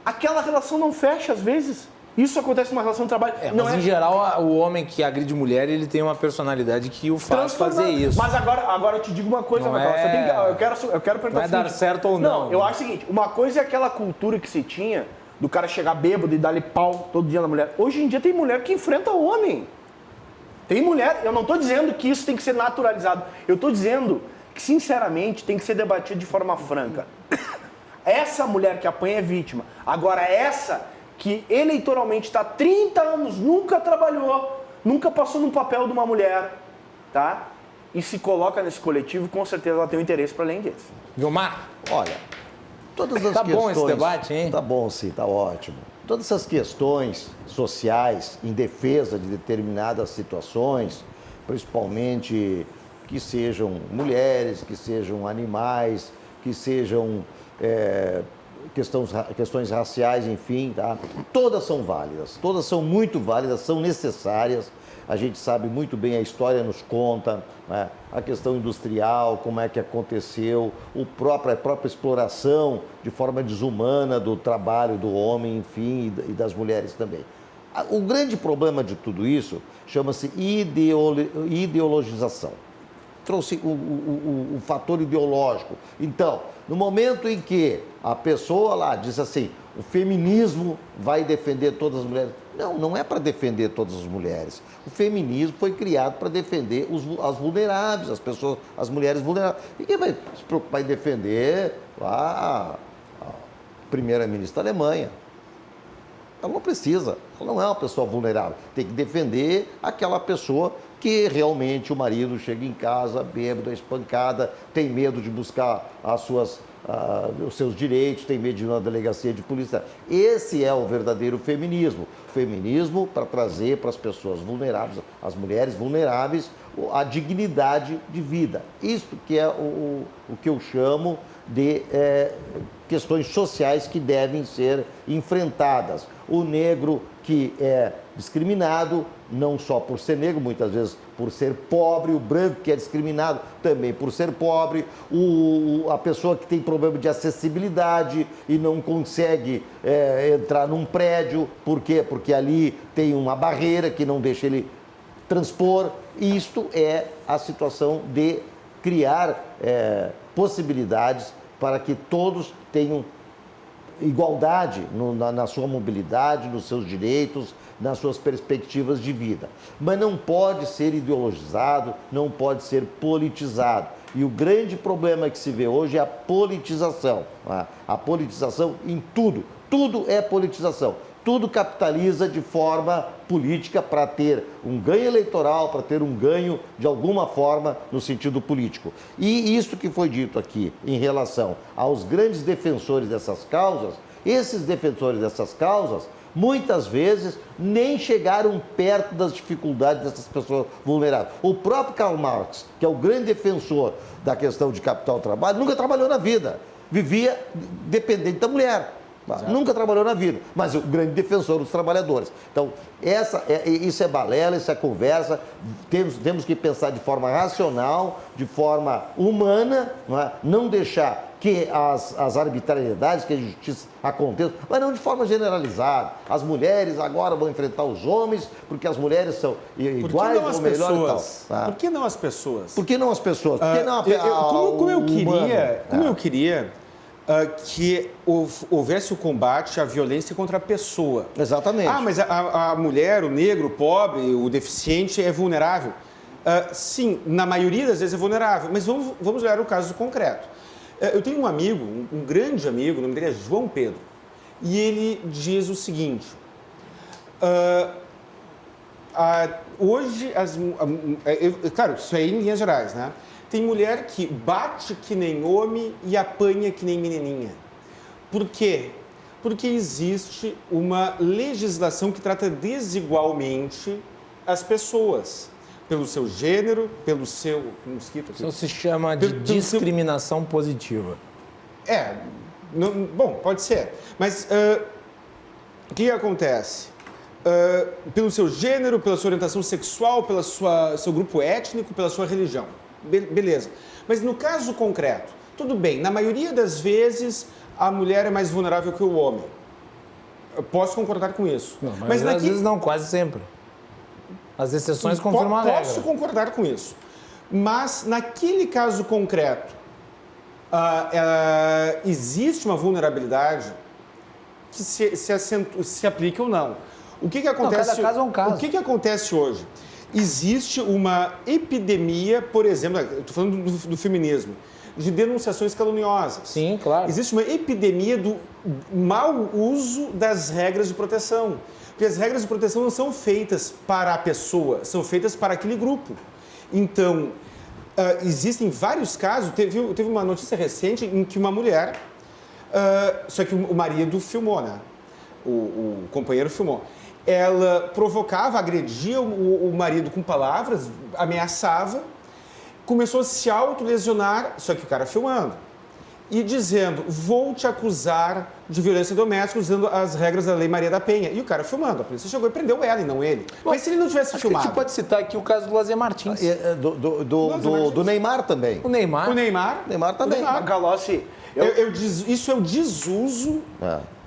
S3: Aquela relação não fecha às vezes. Isso acontece numa relação de trabalho.
S2: Mas em geral, o homem que agride mulher, ele tem uma personalidade que o faz fazer isso.
S3: Mas agora eu te digo uma coisa, Macalossi, eu quero perguntar.
S2: Vai dar certo ou não?
S3: Não, eu acho o seguinte, uma coisa é aquela cultura que se tinha do cara chegar bêbado e dar-lhe pau todo dia na mulher. Hoje em dia tem mulher que enfrenta homem. Tem mulher, eu não estou dizendo que isso tem que ser naturalizado. Eu estou dizendo que, sinceramente, tem que ser debatido de forma franca. Essa mulher que apanha é vítima. Agora, essa que eleitoralmente está há 30 anos, nunca trabalhou, nunca passou no papel de uma mulher, tá? E se coloca nesse coletivo, com certeza ela tem um interesse para além desse.
S2: Vilmar?
S5: Olha, todas as
S2: tá
S5: questões...
S2: bom esse debate, hein?
S5: Tá bom, sim, tá ótimo. Todas essas questões sociais em defesa de determinadas situações, principalmente que sejam mulheres, que sejam animais, que sejam questões raciais, enfim, tá? Todas são válidas, todas são muito válidas, são necessárias. A gente sabe muito bem, a história nos conta, né? A questão industrial, como é que aconteceu, a própria exploração de forma desumana do trabalho do homem, enfim, e das mulheres também. O grande problema de tudo isso chama-se ideologização. Trouxe o fator ideológico. Então, no momento em que a pessoa lá diz assim, o feminismo vai defender todas as mulheres. Não, não é para defender todas as mulheres. O feminismo foi criado para defender as vulneráveis, as mulheres vulneráveis. E quem vai se preocupar em defender a primeira-ministra da Alemanha? Ela não precisa, ela não é uma pessoa vulnerável. Tem que defender aquela pessoa que realmente o marido chega em casa bêbado, espancada, tem medo de buscar os seus direitos, tem medo de ir na delegacia de polícia. Esse é o verdadeiro feminismo. Feminismo para trazer para as pessoas vulneráveis, as mulheres vulneráveis, a dignidade de vida. Isso que é o que eu chamo de questões sociais que devem ser enfrentadas. O negro que é discriminado, não só por ser negro, muitas vezes por ser pobre, o branco que é discriminado também por ser pobre, a pessoa que tem problema de acessibilidade e não consegue entrar num prédio, por quê? Porque ali tem uma barreira que não deixa ele transpor. Isto é a situação de criar possibilidades para que todos tenham igualdade na sua mobilidade, nos seus direitos, nas suas perspectivas de vida. Mas não pode ser ideologizado, não pode ser politizado. E o grande problema que se vê hoje é a politização. A politização em tudo. Tudo é politização. Tudo capitaliza de forma política para ter um ganho eleitoral, para ter um ganho de alguma forma no sentido político. E isso que foi dito aqui em relação aos grandes defensores dessas causas, esses defensores dessas causas, muitas vezes nem chegaram perto das dificuldades dessas pessoas vulneráveis. O próprio Karl Marx, que é o grande defensor da questão de capital-trabalho, nunca trabalhou na vida, vivia dependente da mulher. Nunca trabalhou na vida, mas o grande defensor dos trabalhadores. Então, isso é balela, isso é conversa. Temos que pensar de forma racional, de forma humana, não deixar que as arbitrariedades, que a justiça aconteça, mas não de forma generalizada. As mulheres agora vão enfrentar os homens, porque as mulheres são iguais ou melhor e tal.
S4: Por que não as pessoas?
S5: Por que não as pessoas? Por que não
S4: como eu queria que houvesse o combate à violência contra a pessoa.
S5: Exatamente.
S4: Mas a mulher, o negro, o pobre, o deficiente é vulnerável. Sim, na maioria das vezes é vulnerável, mas vamos olhar o caso concreto. Eu tenho um amigo, um grande amigo, o nome dele é João Pedro, e ele diz o seguinte, hoje, claro, isso é em linhas gerais, né? Tem mulher que bate que nem homem e apanha que nem menininha. Por quê? Porque existe uma legislação que trata desigualmente as pessoas. Pelo seu gênero, pelo seu...
S2: Isso se chama de discriminação positiva.
S4: Bom, pode ser. Mas o que acontece? Pelo seu gênero, pela sua orientação sexual, pelo seu grupo étnico, pela sua religião. Beleza. Mas no caso concreto, Tudo bem, na maioria das vezes a mulher é mais vulnerável que o homem. Eu posso concordar com isso.
S2: Não, mas às vezes não, quase sempre. As exceções confirmam a regra.
S4: Posso concordar com isso. Mas naquele caso concreto, existe uma vulnerabilidade que se aplica ou não. O que acontece?
S2: Cada caso é um caso.
S4: O que acontece hoje? Existe uma epidemia, por exemplo, estou falando do feminismo, de denunciações caluniosas.
S2: Sim, claro.
S4: Existe uma epidemia do mau uso das regras de proteção. Porque as regras de proteção não são feitas para a pessoa, são feitas para aquele grupo. Então, existem vários casos. Teve uma notícia recente em que uma mulher, só que o marido filmou, né? O companheiro filmou. Ela provocava, agredia o marido com palavras, ameaçava, começou a se autolesionar, só que o cara filmando, e dizendo, vou te acusar de violência doméstica usando as regras da Lei Maria da Penha. E o cara filmando, a polícia chegou e prendeu ela e não ele.
S2: Bom,
S4: mas se ele não tivesse filmado...
S2: A gente pode citar aqui o caso do Lazer Martins.
S5: Do Neymar também.
S2: O Neymar.
S4: O Neymar
S5: também.
S3: Macalossi,
S4: isso é o desuso,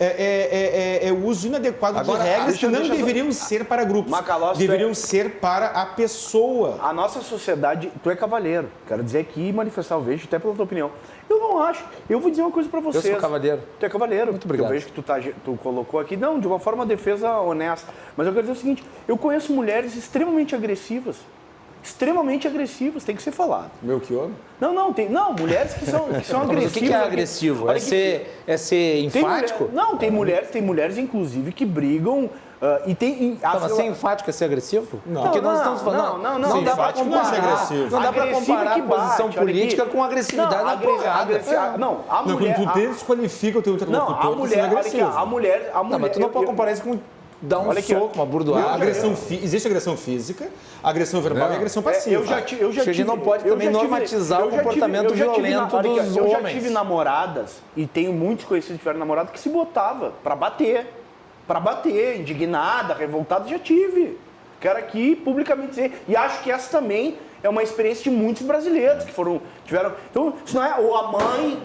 S4: é o uso inadequado
S5: Agora,
S4: de regras que não deveriam ser para grupos,
S3: Macalossi,
S4: deveriam ser para a pessoa.
S3: a nossa sociedade, tu é cavaleiro. Quero dizer aqui e manifestar o vejo, até pela tua opinião. Eu não acho. Eu vou dizer uma coisa pra vocês.
S2: Eu sou cavaleiro.
S3: Tu é cavaleiro.
S2: Muito obrigado.
S3: Eu vejo que tu colocou aqui, não, de uma forma defesa honesta. Mas eu quero dizer o seguinte, eu conheço mulheres extremamente agressivas. Extremamente agressivas, tem que ser falado.
S4: Melchior?
S3: Não, mulheres que são agressivas.
S2: Mas o que é agressivo?
S3: Olha
S2: É ser
S3: tem
S2: enfático?
S3: tem mulheres, inclusive, que brigam e tem...
S2: Mas ser enfático é ser agressivo?
S4: Não.
S2: Porque nós estamos falando...
S3: Não
S2: dá para
S4: enfático não é ser
S2: comparar.
S4: agressivo.
S2: Não dá para
S3: Agressiva
S2: comparar
S3: que
S2: a posição
S3: bate, olha
S2: política
S3: aqui.
S2: com agressividade na porrada.
S3: Não, a
S4: Não,
S3: mulher...
S4: quando tu desqualifica o teu interlocutor,
S3: Não, a mulher, olha aqui, a mulher...
S2: Não, mas tu não pode comparar isso com dar um soco, uma burdoada.
S4: Existe agressão física, agressão verbal e agressão passiva.
S2: A gente não pode também normatizar o comportamento violento dos homens.
S3: Eu já tive namoradas, e tenho muitos conhecidos que tiveram namorada, que se botava pra bater, indignada, revoltada, já tive. Quero aqui publicamente dizer, e acho que essa também é uma experiência de muitos brasileiros que tiveram... Então, isso não é ou a mãe,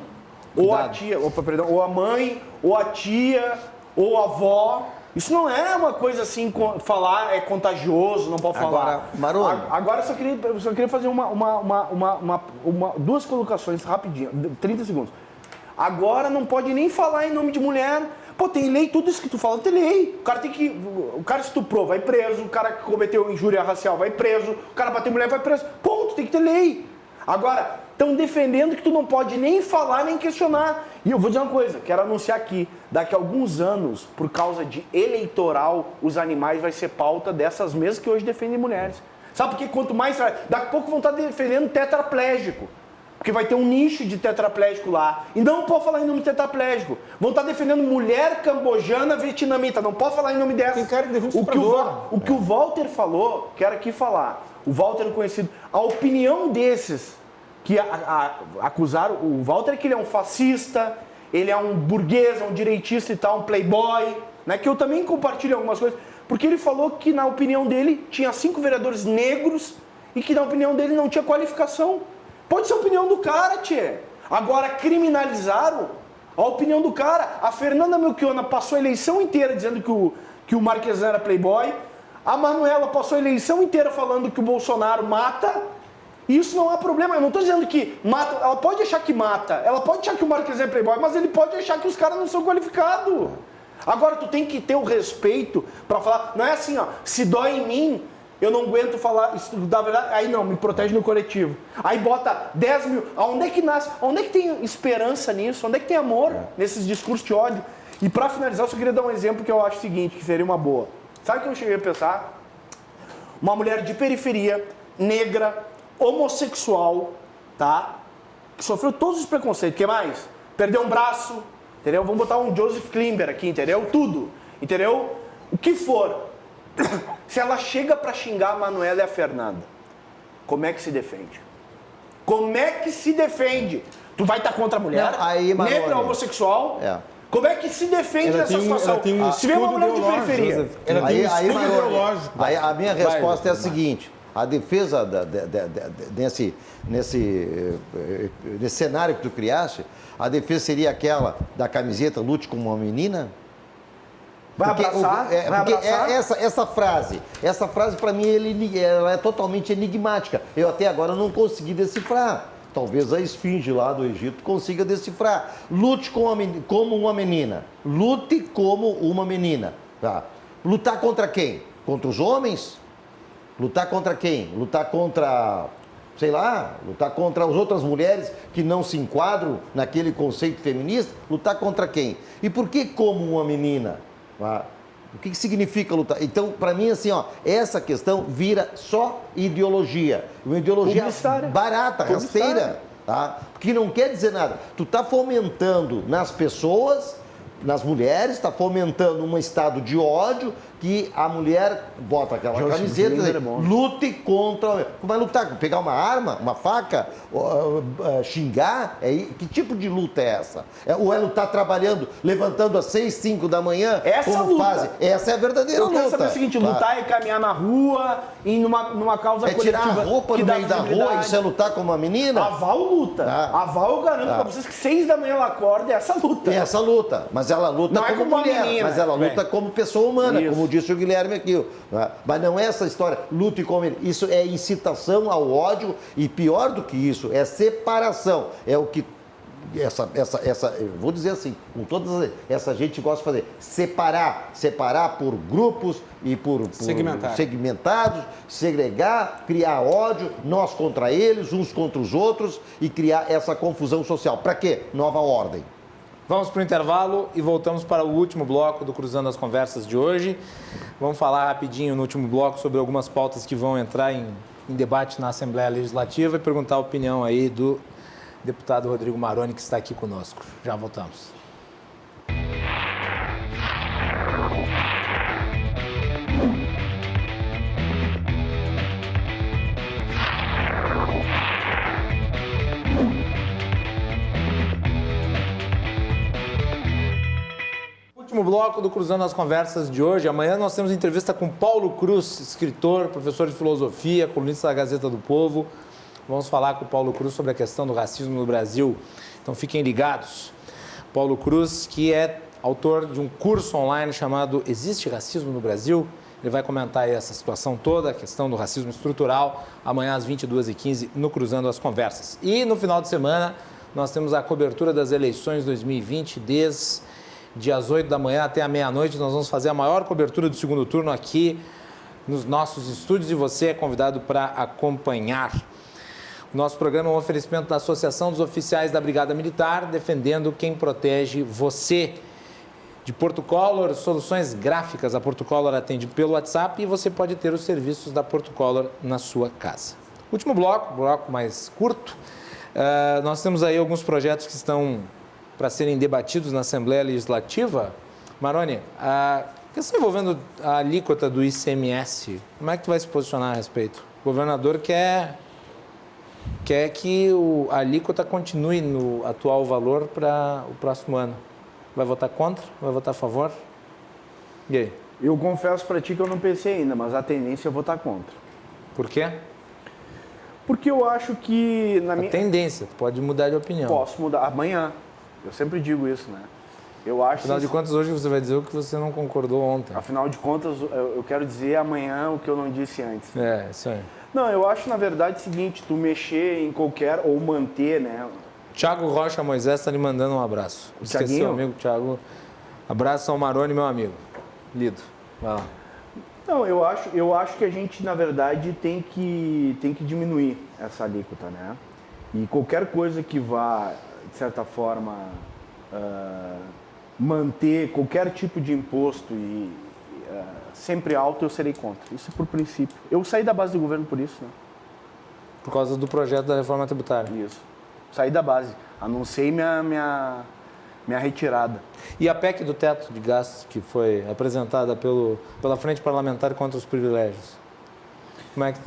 S3: ou a tia, ou a mãe, ou a tia, ou a avó... Isso não é uma coisa assim, falar é contagioso, não pode falar.
S5: Maroni.
S3: Agora eu só queria fazer duas colocações rapidinho, 30 segundos. Agora não pode nem falar em nome de mulher. Pô, tem lei, tudo isso que tu fala tem lei. O cara estuprou, vai preso. O cara que cometeu injúria racial vai preso. O cara bateu mulher, vai preso. Ponto, tem que ter lei. Agora, estão defendendo que tu não pode nem falar, nem questionar. E eu vou dizer uma coisa, quero anunciar aqui, daqui a alguns anos, por causa de eleitoral, os animais vai ser pauta dessas mesas que hoje defendem mulheres. Sabe por quê? Quanto mais... Daqui a pouco vão estar defendendo tetraplégico. Porque vai ter um nicho de tetraplégico lá. E não pode falar em nome de tetraplégico. Vão estar defendendo mulher cambojana vietnamita. Não pode falar em nome dessa.
S4: Tem cara que defende
S3: o que o Walter falou, quero aqui falar. O Walter é conhecido. A opinião desses que acusaram o Walter é que ele é um fascista, ele é um burguês, é um direitista e tal, um playboy, né? Que eu também compartilho algumas coisas. Porque ele falou que, na opinião dele, tinha 5 vereadores negros e que, na opinião dele, não tinha qualificação. Pode ser a opinião do cara, tchê. Agora, criminalizaram a opinião do cara. A Fernanda Melchiona passou a eleição inteira dizendo que o Marquesan era playboy. A Manuela passou a eleição inteira falando que o Bolsonaro mata. E isso não há problema. Eu não estou dizendo que mata. Ela pode achar que mata. Ela pode achar que o Marquesan é playboy, mas ele pode achar que os caras não são qualificados. Agora, tu tem que ter o respeito para falar. Não é assim, ó. Se dói em mim... Eu não aguento falar, isso, da verdade, aí não, me protege no coletivo. Aí bota 10 mil, aonde é que nasce, onde é que tem esperança nisso, onde é que tem amor nesses discursos de ódio? E pra finalizar, eu só queria dar um exemplo que eu acho o seguinte, que seria uma boa. Sabe o que eu cheguei a pensar? Uma mulher de periferia, negra, homossexual, tá? Que sofreu todos os preconceitos, o que mais? Perdeu um braço, entendeu? Vamos botar um Joseph Klimber aqui, entendeu? Tudo, entendeu? O que for. Se ela chega pra xingar a Manuela e a Fernanda, como é que se defende? Como é que se defende? Tu vai estar contra a mulher?
S5: Não, aí,
S3: negra, homossexual?
S5: É.
S3: Como é que se defende nessa situação? Se vê uma mulher de periferia.
S5: Aí, a minha resposta é a seguinte. a defesa nesse cenário que tu criaste, a defesa seria aquela da camiseta lute como uma menina?
S3: Vai abraçar?
S5: Essa frase para mim ela é totalmente enigmática. Eu até agora não consegui decifrar. Talvez a esfinge lá do Egito consiga decifrar. Lute como uma menina. Lute como uma menina. Tá? Lutar contra quem? Contra os homens? Lutar contra quem? Lutar contra, sei lá, lutar contra as outras mulheres que não se enquadram naquele conceito feminista? Lutar contra quem? E por que como uma menina? O que significa lutar? Então, para mim, assim, essa questão vira só ideologia. Uma ideologia barata, rasteira, tá? Porque não quer dizer nada. Tu está fomentando nas pessoas, nas mulheres, está fomentando um estado de ódio que a mulher bota aquela camiseta e diz, lute contra... Como é lutar? Pegar uma arma, uma faca, xingar? Que tipo de luta é essa? Ou é lutar trabalhando, levantando às 6, 5 da manhã?
S3: Essa luta.
S5: Fazem? Essa é a verdadeira luta.
S3: Eu quero saber o seguinte, lutar é caminhar na rua, ir numa causa coletiva.
S5: Tirar a roupa no meio da rua, isso é lutar como uma menina?
S3: A Val luta. A Val eu garanto pra vocês que 6 da manhã ela acorda, é essa luta.
S5: É essa luta, mas ela luta como mulher, menina, mas ela luta como pessoa humana, como disse o Guilherme aqui. Mas não é essa história, lute como ele. Isso é incitação ao ódio e pior do que isso, é separação. É o que eu vou dizer assim, com todas essa gente gosta de fazer, separar por grupos e por segmentados, segregar, criar ódio, nós contra eles, uns contra os outros e criar essa confusão social. Para quê? Nova ordem.
S2: Vamos para o intervalo e voltamos para o último bloco do Cruzando as Conversas de hoje. Vamos falar rapidinho no último bloco sobre algumas pautas que vão entrar em debate na Assembleia Legislativa e perguntar a opinião aí do deputado Rodrigo Maroni, que está aqui conosco. Já voltamos. Último bloco do Cruzando as Conversas de hoje. Amanhã nós temos entrevista com Paulo Cruz, escritor, professor de filosofia, colunista da Gazeta do Povo. Vamos falar com o Paulo Cruz sobre a questão do racismo no Brasil. Então fiquem ligados. Paulo Cruz, que é autor de um curso online chamado Existe Racismo no Brasil? Ele vai comentar aí essa situação toda, a questão do racismo estrutural, amanhã às 22h15 no Cruzando as Conversas. E no final de semana nós temos a cobertura das eleições 2020, desde às 8 da manhã até a meia-noite. Nós vamos fazer a maior cobertura do segundo turno aqui nos nossos estúdios e você é convidado para acompanhar. O nosso programa é um oferecimento da Associação dos Oficiais da Brigada Militar, defendendo quem protege você. De Porto Color, soluções gráficas. A Porto Color atende pelo WhatsApp e você pode ter os serviços da Porto Color na sua casa. Último bloco mais curto. Nós temos aí alguns projetos que estão para serem debatidos na Assembleia Legislativa. Maroni, a questão envolvendo a alíquota do ICMS, como é que tu vai se posicionar a respeito? O governador quer que a alíquota continue no atual valor para o próximo ano. Vai votar contra? Vai votar a favor? E aí?
S3: Eu confesso para ti que eu não pensei ainda, mas a tendência é votar contra.
S2: Por quê?
S3: Porque eu acho que...
S2: Tendência, tu pode mudar de opinião.
S3: Posso mudar amanhã. Eu sempre digo isso, né? Eu acho.
S2: Afinal de contas, hoje você vai dizer o que você não concordou ontem.
S3: Afinal de contas, eu quero dizer amanhã o que eu não disse antes.
S2: É, isso aí.
S3: Não, eu acho, na verdade, o seguinte, tu mexer em qualquer, ou manter, né?
S2: Thiago Rocha Moisés está lhe mandando um abraço. Esqueci o amigo Thiago. Abraço ao Maroni, meu amigo. Lido. Vai lá.
S3: Não, eu acho que a gente, na verdade, tem que diminuir essa alíquota, né? E qualquer coisa que vá, de certa forma, manter qualquer tipo de imposto e sempre alto, eu serei contra. Isso por princípio. Eu saí da base do governo por isso, né?
S2: Por causa do projeto da reforma tributária.
S3: Isso. Saí da base. Anunciei minha retirada.
S2: E a PEC do teto de gastos que foi apresentada pela Frente Parlamentar contra os Privilégios? Como é que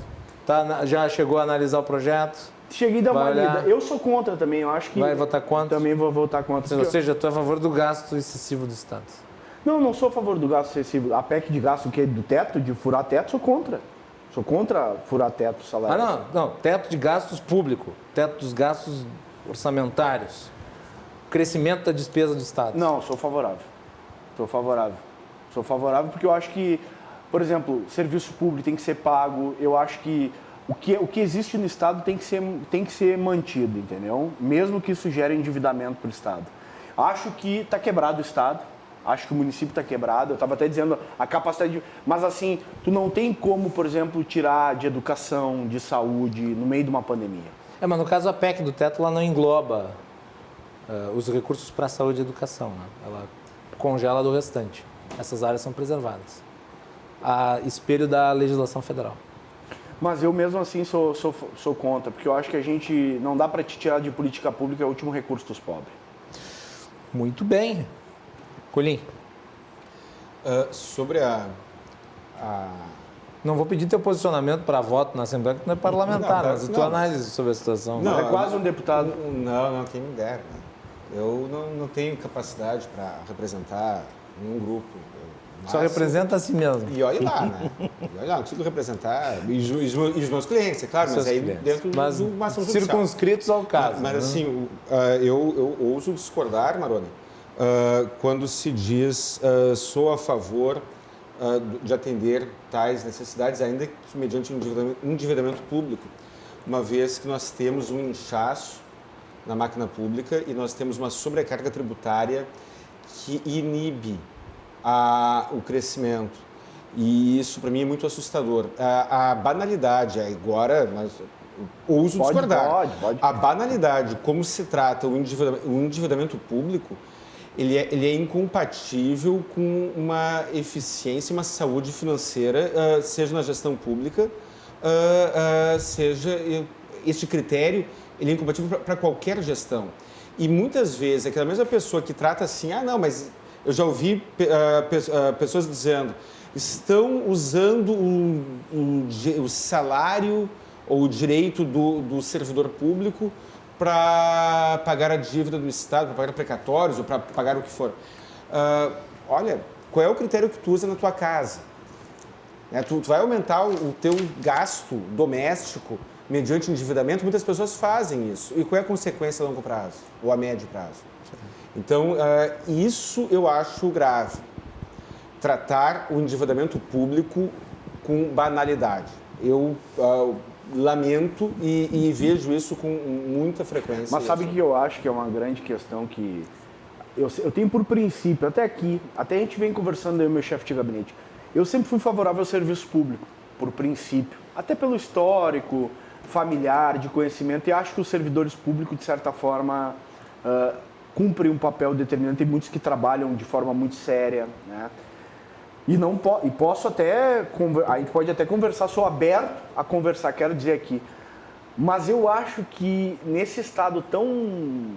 S2: tá? Já chegou a analisar o projeto?
S3: Cheguei a dar uma lida. Eu sou contra também, eu acho que...
S2: Vai votar contra?
S3: Também vou votar contra.
S2: Ou seja, tu é a favor do gasto excessivo do Estado? Não,
S3: não sou a favor do gasto excessivo. A PEC de gasto que é do teto, de furar teto, sou contra. Sou contra furar teto salarial.
S2: Não, teto de gastos público, teto dos gastos orçamentários, crescimento da despesa do Estado.
S3: Não, sou favorável. Sou favorável porque eu acho que, por exemplo, serviço público tem que ser pago, eu acho que o que existe no Estado tem que ser mantido, entendeu? Mesmo que isso gere endividamento para o Estado. Acho que está quebrado o Estado, acho que o município está quebrado, eu estava até dizendo a capacidade de... Mas assim, tu não tem como, por exemplo, tirar de educação, de saúde, no meio de uma pandemia.
S2: Mas no caso a PEC do teto, ela não engloba os recursos para saúde e educação, né? Ela congela do restante. Essas áreas são preservadas. A espelho da legislação federal.
S3: Mas eu mesmo assim sou contra, porque eu acho que a gente não dá para te tirar de política pública, é o último recurso dos pobres.
S2: Muito bem. Colim.
S4: Sobre
S2: Não vou pedir teu posicionamento para voto na Assembleia, porque tu não é parlamentar, mas a tua análise sobre a situação.
S4: Não,
S3: é quase um deputado.
S4: Não, quem me dera. Né? Eu não tenho capacidade para representar nenhum grupo.
S2: Só representa a si mesmo.
S4: E olha lá, né? E olha lá, não consigo representar. E os meus clientes, é claro, mas aí dentro do máximo judicial.
S2: Circunscritos ao caso.
S4: Mas assim, eu ouso discordar, Maroni, quando se diz sou a favor de atender tais necessidades, ainda que mediante endividamento público, uma vez que nós temos um inchaço na máquina pública e nós temos uma sobrecarga tributária que inibe o crescimento. E isso, para mim, é muito assustador. A banalidade, agora, mas ouso discordar.
S3: Pode.
S4: A banalidade, como se trata o endividamento público, ele é incompatível com uma eficiência, uma saúde financeira, seja na gestão pública, seja... Este critério, ele é incompatível para qualquer gestão. E muitas vezes, aquela mesma pessoa que trata assim, mas eu já ouvi pessoas dizendo, estão usando o salário ou o direito do servidor público para pagar a dívida do Estado, para pagar precatórios ou para pagar o que for. Olha, qual é o critério que tu usa na tua casa? Tu vai aumentar o teu gasto doméstico mediante endividamento? Muitas pessoas fazem isso. E qual é a consequência a longo prazo ou a médio prazo? Então, isso eu acho grave. Tratar o endividamento público com banalidade. Eu lamento e vejo isso com muita frequência.
S3: Mas sabe que eu acho que é uma grande questão que eu tenho por princípio, até aqui, até a gente vem conversando aí o meu chefe de gabinete, eu sempre fui favorável ao serviço público, por princípio, até pelo histórico, familiar, de conhecimento, e acho que os servidores públicos, de certa forma, cumprem um papel determinante, tem muitos que trabalham de forma muito séria, né? E posso até, a gente pode até conversar, sou aberto a conversar, quero dizer aqui. Mas eu acho que nesse estado tão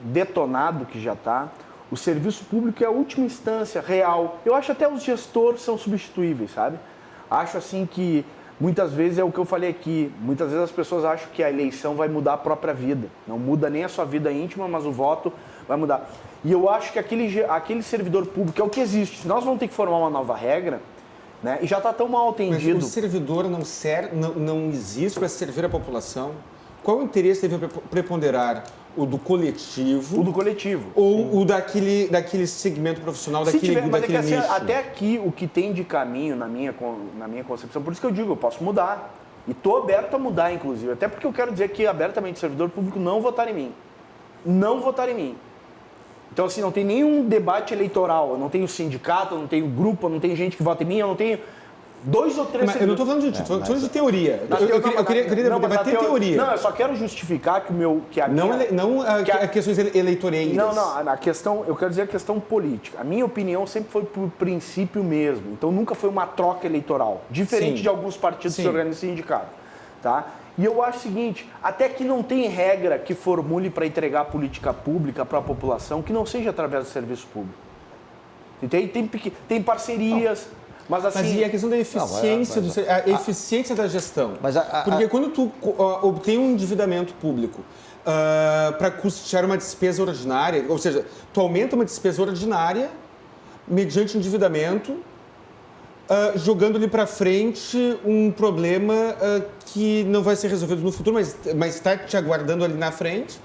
S3: detonado que já está, o serviço público é a última instância real. Eu acho até os gestores são substituíveis, sabe? Acho assim que muitas vezes é o que eu falei aqui, muitas vezes as pessoas acham que a eleição vai mudar a própria vida. Não muda nem a sua vida íntima, mas o voto vai mudar. E eu acho que aquele servidor público é o que existe. Se nós vamos ter que formar uma nova regra, né? E já está tão mal atendido.
S4: Mas o servidor não existe para servir a população? Qual o interesse deve preponderar? O do coletivo?
S3: O do coletivo.
S4: Ou sim, o daquele segmento profissional, daquele nicho?
S3: Até aqui, o que tem de caminho na minha concepção, por isso que eu digo, eu posso mudar. E estou aberto a mudar, inclusive. Até porque eu quero dizer que abertamente o servidor público não votar em mim. Não votar em mim. Então, assim, não tem nenhum debate eleitoral. Eu não tenho sindicato, eu não tenho grupo, eu não tenho gente que vota em mim, eu não tenho 2 ou 3...
S4: Mas eu não estou falando de título, estou falando de teoria. Eu queria debater teoria.
S3: Não, eu só quero justificar que a minha...
S4: Não questões eleitoreiras.
S3: Não, a questão, eu quero dizer a questão política. A minha opinião sempre foi por princípio mesmo. Então, nunca foi uma troca eleitoral. Diferente
S4: sim,
S3: de alguns partidos
S4: sim,
S3: que se organizam em sindicato. Tá? E eu acho o seguinte, até que não tem regra que formule para entregar política pública para a população que não seja através do serviço público. Tem parcerias... Mas
S4: e a questão da eficiência, eficiência da gestão. Porque quando tu obtém um endividamento público para custear uma despesa ordinária, ou seja, tu aumenta uma despesa ordinária mediante endividamento jogando ali para frente um problema que não vai ser resolvido no futuro, mas está te aguardando ali na frente.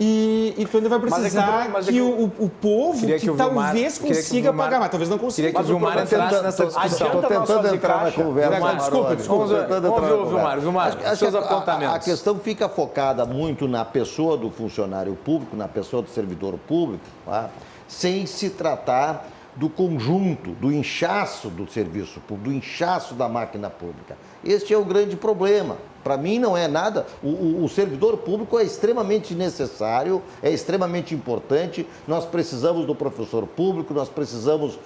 S4: E tu ainda vai precisar que o povo que talvez consiga pagar, mas talvez não consiga.
S2: Queria que o Vilmar entrasse nessa discussão.
S5: Estou tentando entrar na conversa.
S2: Desculpa. Vamos ouvir o Vilmar, seus apontamentos.
S5: A questão fica focada muito na pessoa do funcionário público, na pessoa do servidor público, tá? Sem se tratar do conjunto, do inchaço do serviço público, do inchaço da máquina pública. Este é o grande problema. Para mim não é nada, o servidor público é extremamente necessário, é extremamente importante, nós precisamos do professor público, nós precisamos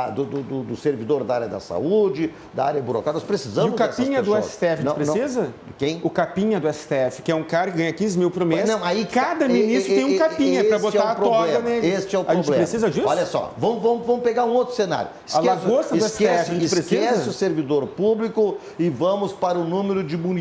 S5: do servidor da área da saúde, da área burocrática, nós precisamos dessas pessoas.
S4: E o capinha do STF, não precisa?
S5: Quem?
S4: O capinha do STF, que é um cara que ganha 15 mil por mês,
S5: não, aí,
S4: cada ministro tem um capinha para botar a toga nele.
S5: Este é o problema.
S4: A gente precisa disso?
S5: Olha só, vamos pegar um outro cenário.
S4: A lagosta do STF, a gente precisa?
S5: Esquece o servidor público e vamos para o número de municípios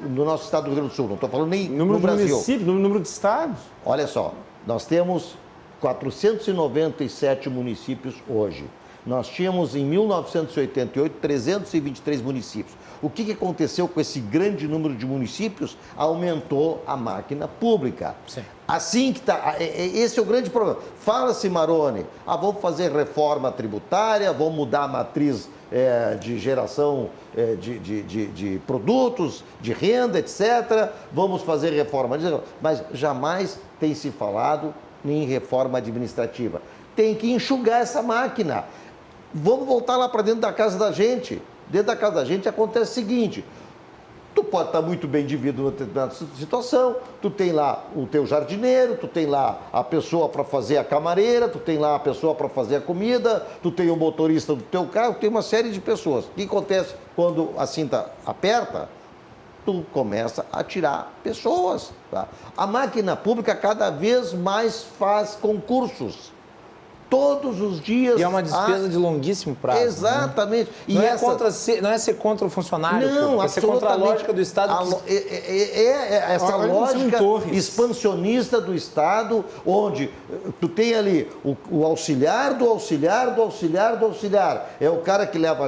S5: no nosso estado do Rio Grande do Sul. Não estou falando nem no Brasil.
S4: Municípios, número de estados.
S5: Olha só, nós temos 497 municípios hoje. Nós tínhamos, em 1988, 323 municípios. O que aconteceu com esse grande número de municípios? Aumentou a máquina pública.
S2: Sim.
S5: Assim que está. Esse é o grande problema. Fala-se, Maroni, vamos fazer reforma tributária, vamos mudar a matriz de geração de produtos, de renda, etc. Vamos fazer reforma. Mas jamais tem se falado em reforma administrativa. Tem que enxugar essa máquina. Vamos voltar lá para dentro da casa da gente. Dentro da casa da gente acontece o seguinte: tu pode estar muito bem de vida numa determinada situação, tu tem lá o teu jardineiro, tu tem lá a pessoa para fazer a camareira, tu tem lá a pessoa para fazer a comida, tu tem o motorista do teu carro, tem uma série de pessoas. O que acontece quando a cinta aperta? Tu começa a tirar pessoas. Tá? A máquina pública cada vez mais faz concursos. Todos os dias.
S2: E é uma despesa de longuíssimo prazo.
S5: Exatamente.
S2: Né? Não é ser contra o funcionário,
S5: não,
S2: é ser contra a lógica do Estado.
S5: Essa lógica expansionista do Estado, onde tu tem ali o auxiliar do auxiliar do auxiliar do auxiliar. É o cara que lava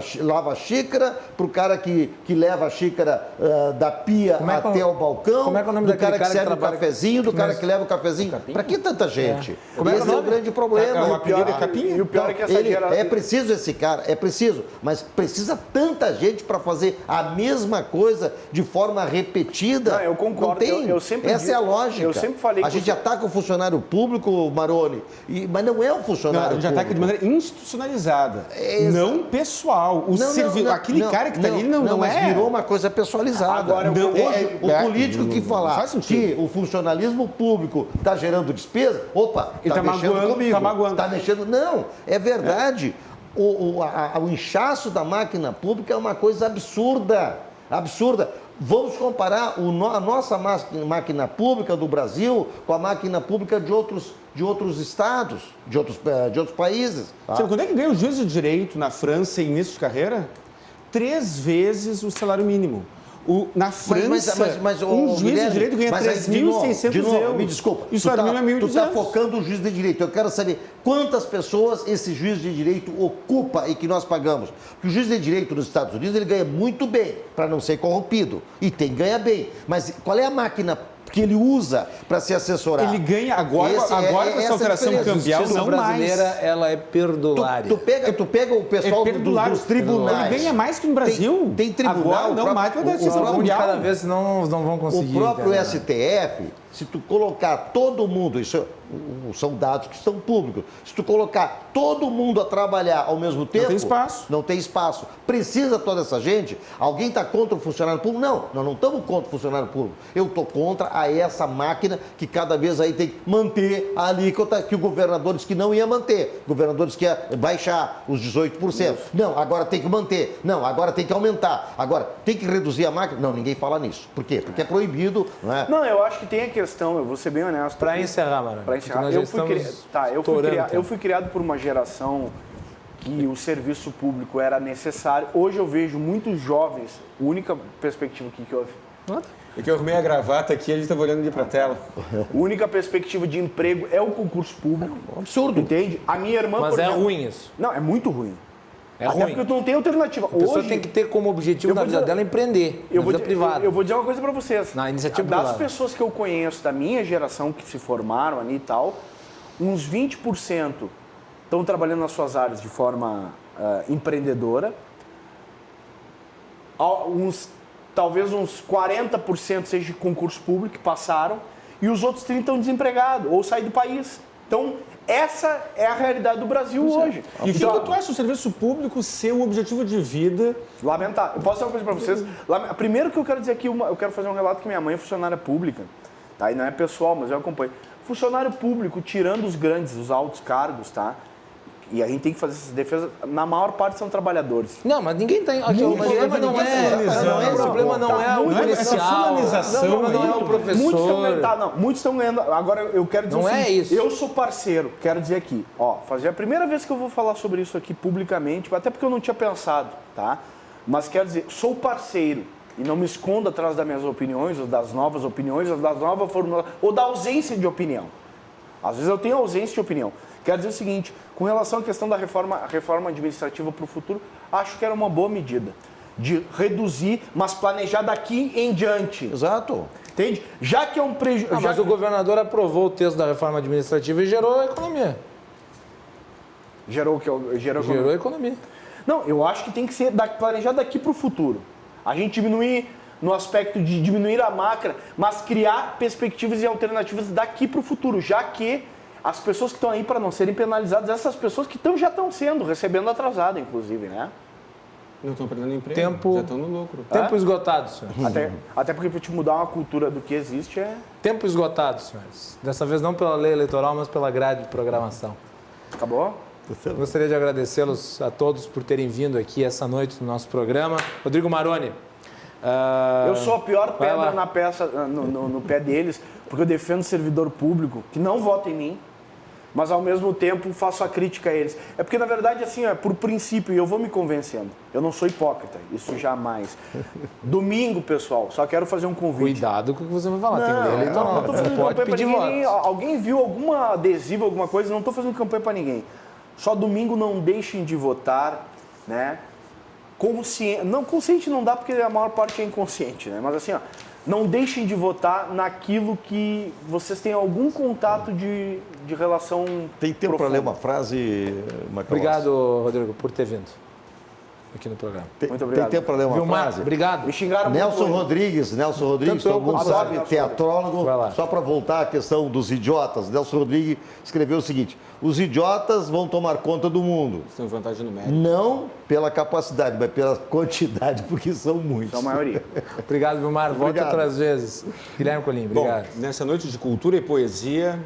S5: a xícara, para o cara que leva a xícara da pia até o balcão,
S2: como é que é o nome
S5: do
S2: daquele
S5: cara que serve o cafezinho, do cara que leva o cafezinho. Para que tanta gente? Esse é o grande problema.
S3: E o pior é que essa geração...
S5: É preciso esse cara, é preciso, mas precisa tanta gente para fazer a mesma coisa de forma repetida.
S3: Não, eu concordo.
S5: Não tem. Essa é a lógica.
S3: Eu sempre falei
S5: a gente ataca o funcionário público, Maroni, mas não é o funcionário público.
S4: A gente ataca de maneira institucionalizada, não pessoal. Aquele cara que está ali não
S5: mas
S4: é...
S5: virou uma coisa pessoalizada.
S3: Agora,
S5: hoje, o político que falar que o funcionalismo público está gerando despesa, está mexendo comigo.
S4: Está magoando.
S5: Está mexendo... Não, é verdade. O inchaço da máquina pública é uma coisa absurda. Absurda. Vamos comparar a nossa máquina pública do Brasil com a máquina pública de outros estados, de outros países. Tá?
S4: Sabe quando é que ganha o juiz de direito na França em início de carreira? 3 vezes o salário mínimo. Na França, um juiz de direito ganha 3.600 euros.
S5: Me desculpa,
S4: e o salário mínimo é 1.200.
S5: Tu está focando o juiz de direito. Eu quero saber quantas pessoas esse juiz de direito ocupa e que nós pagamos. Porque o juiz de direito nos Estados Unidos ele ganha muito bem, para não ser corrompido. E ganha bem. Mas qual é a máquina que ele usa para se assessorar?
S4: Ele ganha agora com essa alteração cambial,
S2: não brasileira,
S4: mais.
S2: Ela é perdulária.
S5: Tu pega o pessoal dos tribunais.
S4: Ele ganha mais que no Brasil.
S5: Tem tribunal.
S4: Agora não mais que a alteração cambial.
S2: Cada vez não vão conseguir.
S5: O próprio STF, se tu colocar todo mundo, isso são dados que são públicos, se tu colocar todo mundo a trabalhar ao mesmo tempo...
S4: Não tem espaço.
S5: Não tem espaço. Precisa toda essa gente? Alguém está contra o funcionário público? Não, nós não estamos contra o funcionário público. Eu estou contra essa máquina que cada vez aí tem que manter a alíquota que o governador disse que não ia manter. O governador disse que ia baixar os 18%. Não, agora tem que manter. Não, agora tem que aumentar. Agora, tem que reduzir a máquina? Não, ninguém fala nisso. Por quê? Porque é proibido, não é?
S3: Não, eu acho que tem a questão, eu vou ser bem honesto.
S2: Para encerrar, Mara.
S3: Para encerrar, eu fui criado por uma geração que o serviço público era necessário. Hoje eu vejo muitos jovens, a única perspectiva que houve.
S4: É que eu arrumei a gravata aqui e ele estava olhando ali para a tela.
S3: A única perspectiva de emprego é o concurso público.
S5: Absurdo.
S3: Entende? A minha irmã,
S2: Mas é ruim isso.
S3: Não, é muito ruim.
S2: É
S3: Até
S2: ruim.
S3: porque não tem alternativa.
S2: A pessoa
S3: Hoje,
S2: tem que ter como objetivo
S3: eu
S2: na
S3: vou
S2: vida
S3: dizer-
S2: dela empreender, na vida privada.
S3: eu vou dizer uma coisa para vocês.
S2: Na iniciativa
S3: Das
S2: privada.
S3: pessoas que eu conheço, da minha geração, que se formaram ali e tal, uns 20% estão trabalhando nas suas áreas de forma empreendedora. Talvez uns 40% seja de concurso público que passaram. E os outros 30% estão desempregados ou saem do país. Então, essa é a realidade do Brasil hoje.
S4: E o que
S3: Então,
S4: tu acha do serviço público ser um objetivo de vida?
S3: lamentável. Eu posso dizer uma coisa para vocês? Primeiro que eu quero dizer aqui, eu quero fazer um relato que minha mãe é funcionária pública, tá? E não é pessoal, mas eu acompanho. Funcionário público, tirando os grandes, os altos cargos, tá? E a gente tem que fazer essas defesas, na maior parte são trabalhadores.
S2: Não, mas ninguém tem. Aqui, o problema não é. O problema não é o policial. Não é o professor.
S3: Muitos estão ganhando. Agora eu quero dizer
S2: Não
S3: o
S2: é
S3: seguinte,
S2: isso.
S3: eu sou parceiro, quero dizer aqui, fazer a primeira vez que eu vou falar sobre isso aqui publicamente, até porque eu não tinha pensado, tá? Mas quero dizer, sou parceiro e não me escondo atrás das minhas opiniões, ou das novas opiniões, ou das novas formulações, ou da ausência de opinião. Às vezes eu tenho ausência de opinião. Quero dizer o seguinte, com relação à questão da reforma administrativa para o futuro, acho que era uma boa medida de reduzir, mas planejar daqui em diante.
S5: Exato.
S3: Entende? Já que é um prejuízo...
S2: Mas o governador aprovou o texto da reforma administrativa e gerou a economia.
S3: Gerou
S2: Gerou a economia.
S3: Não, eu acho que tem que ser planejar daqui para o futuro. A gente diminuir no aspecto de diminuir a macra, mas criar perspectivas e alternativas daqui para o futuro, já que as pessoas que estão aí para não serem penalizadas, essas pessoas que já estão sendo, recebendo atrasado, inclusive, né?
S4: Não estão perdendo emprego,
S2: Tempo-
S4: já estão no lucro.
S2: Tempo esgotado, senhor.
S3: Até porque para te mudar uma cultura do que existe é...
S2: Tempo esgotado, senhores. Dessa vez não pela lei eleitoral, mas pela grade de programação.
S3: Acabou?
S2: Gostaria de agradecê-los a todos por terem vindo aqui essa noite no nosso programa. Rodrigo Maroni.
S3: Eu sou a pior
S2: vai lá.
S3: pedra na peça, no pé deles, porque eu defendo o servidor público, que não vota em mim, mas ao mesmo tempo faço a crítica a eles. É porque, na verdade, assim, é por princípio, e eu vou me convencendo. Eu não sou hipócrita, isso jamais. Domingo, pessoal, só quero fazer um convite.
S2: Cuidado com o que você vai falar. Tem lei
S3: Não,
S2: eleitoral.
S3: não tô fazendo
S2: Não pode
S3: campanha pra
S2: pedir
S3: ninguém.
S2: votos.
S3: Alguém viu algum adesivo, alguma coisa? Não estou fazendo campanha para ninguém. Só domingo não deixem de votar, né? Consciente não dá porque a maior parte é inconsciente, né? Mas assim, não deixem de votar naquilo que vocês têm algum contato de relação
S5: Tem tempo para
S3: profunda.
S5: ler uma frase, Macalossi?
S2: Obrigado, Rodrigo, por ter vindo aqui no programa.
S3: Muito obrigado.
S5: Tem tempo para ler uma
S2: Vilmar,
S5: frase?
S2: obrigado.
S3: Me xingaram
S5: Nelson
S3: muito.
S5: Rodrigues,
S2: Tanto eu
S5: todo mundo
S2: quanto
S5: sabe,
S3: você.
S5: teatrólogo.
S2: Vai lá.
S5: Só para voltar à questão dos idiotas, Nelson Rodrigues escreveu o seguinte: os idiotas vão tomar conta do mundo,
S4: Estão em vantagem numérica.
S5: não pela capacidade, mas pela quantidade, porque são muitos.
S3: São a maioria.
S2: Obrigado, Vilmar. Volta
S5: Obrigado.
S2: outras vezes. Guilherme Colim,
S4: Bom,
S2: obrigado.
S4: nessa noite de cultura e poesia,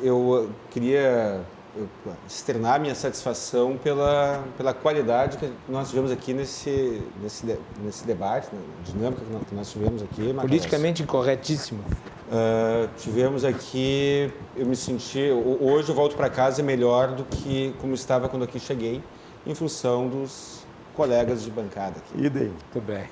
S4: eu queria externar minha satisfação pela qualidade que nós tivemos aqui nesse debate, né, dinâmica que nós tivemos aqui. Macalossi.
S2: Politicamente incorretíssimo.
S4: Tivemos aqui, eu me senti, hoje eu volto para casa melhor do que como estava quando aqui cheguei, em função dos colegas de bancada aqui.
S5: Idem.
S2: Muito bem.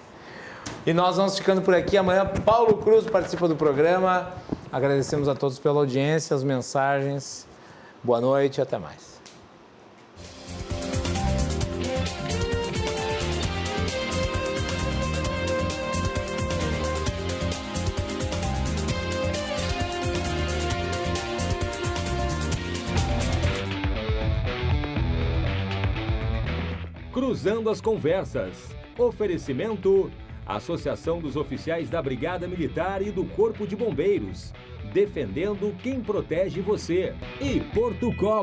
S2: E nós vamos ficando por aqui. Amanhã, Paulo Cruz participa do programa. Agradecemos a todos pela audiência, as mensagens. Boa noite e até mais.
S1: Cruzando as Conversas. Oferecimento: Associação dos Oficiais da Brigada Militar e do Corpo de Bombeiros. Defendendo quem protege você. E Portucol.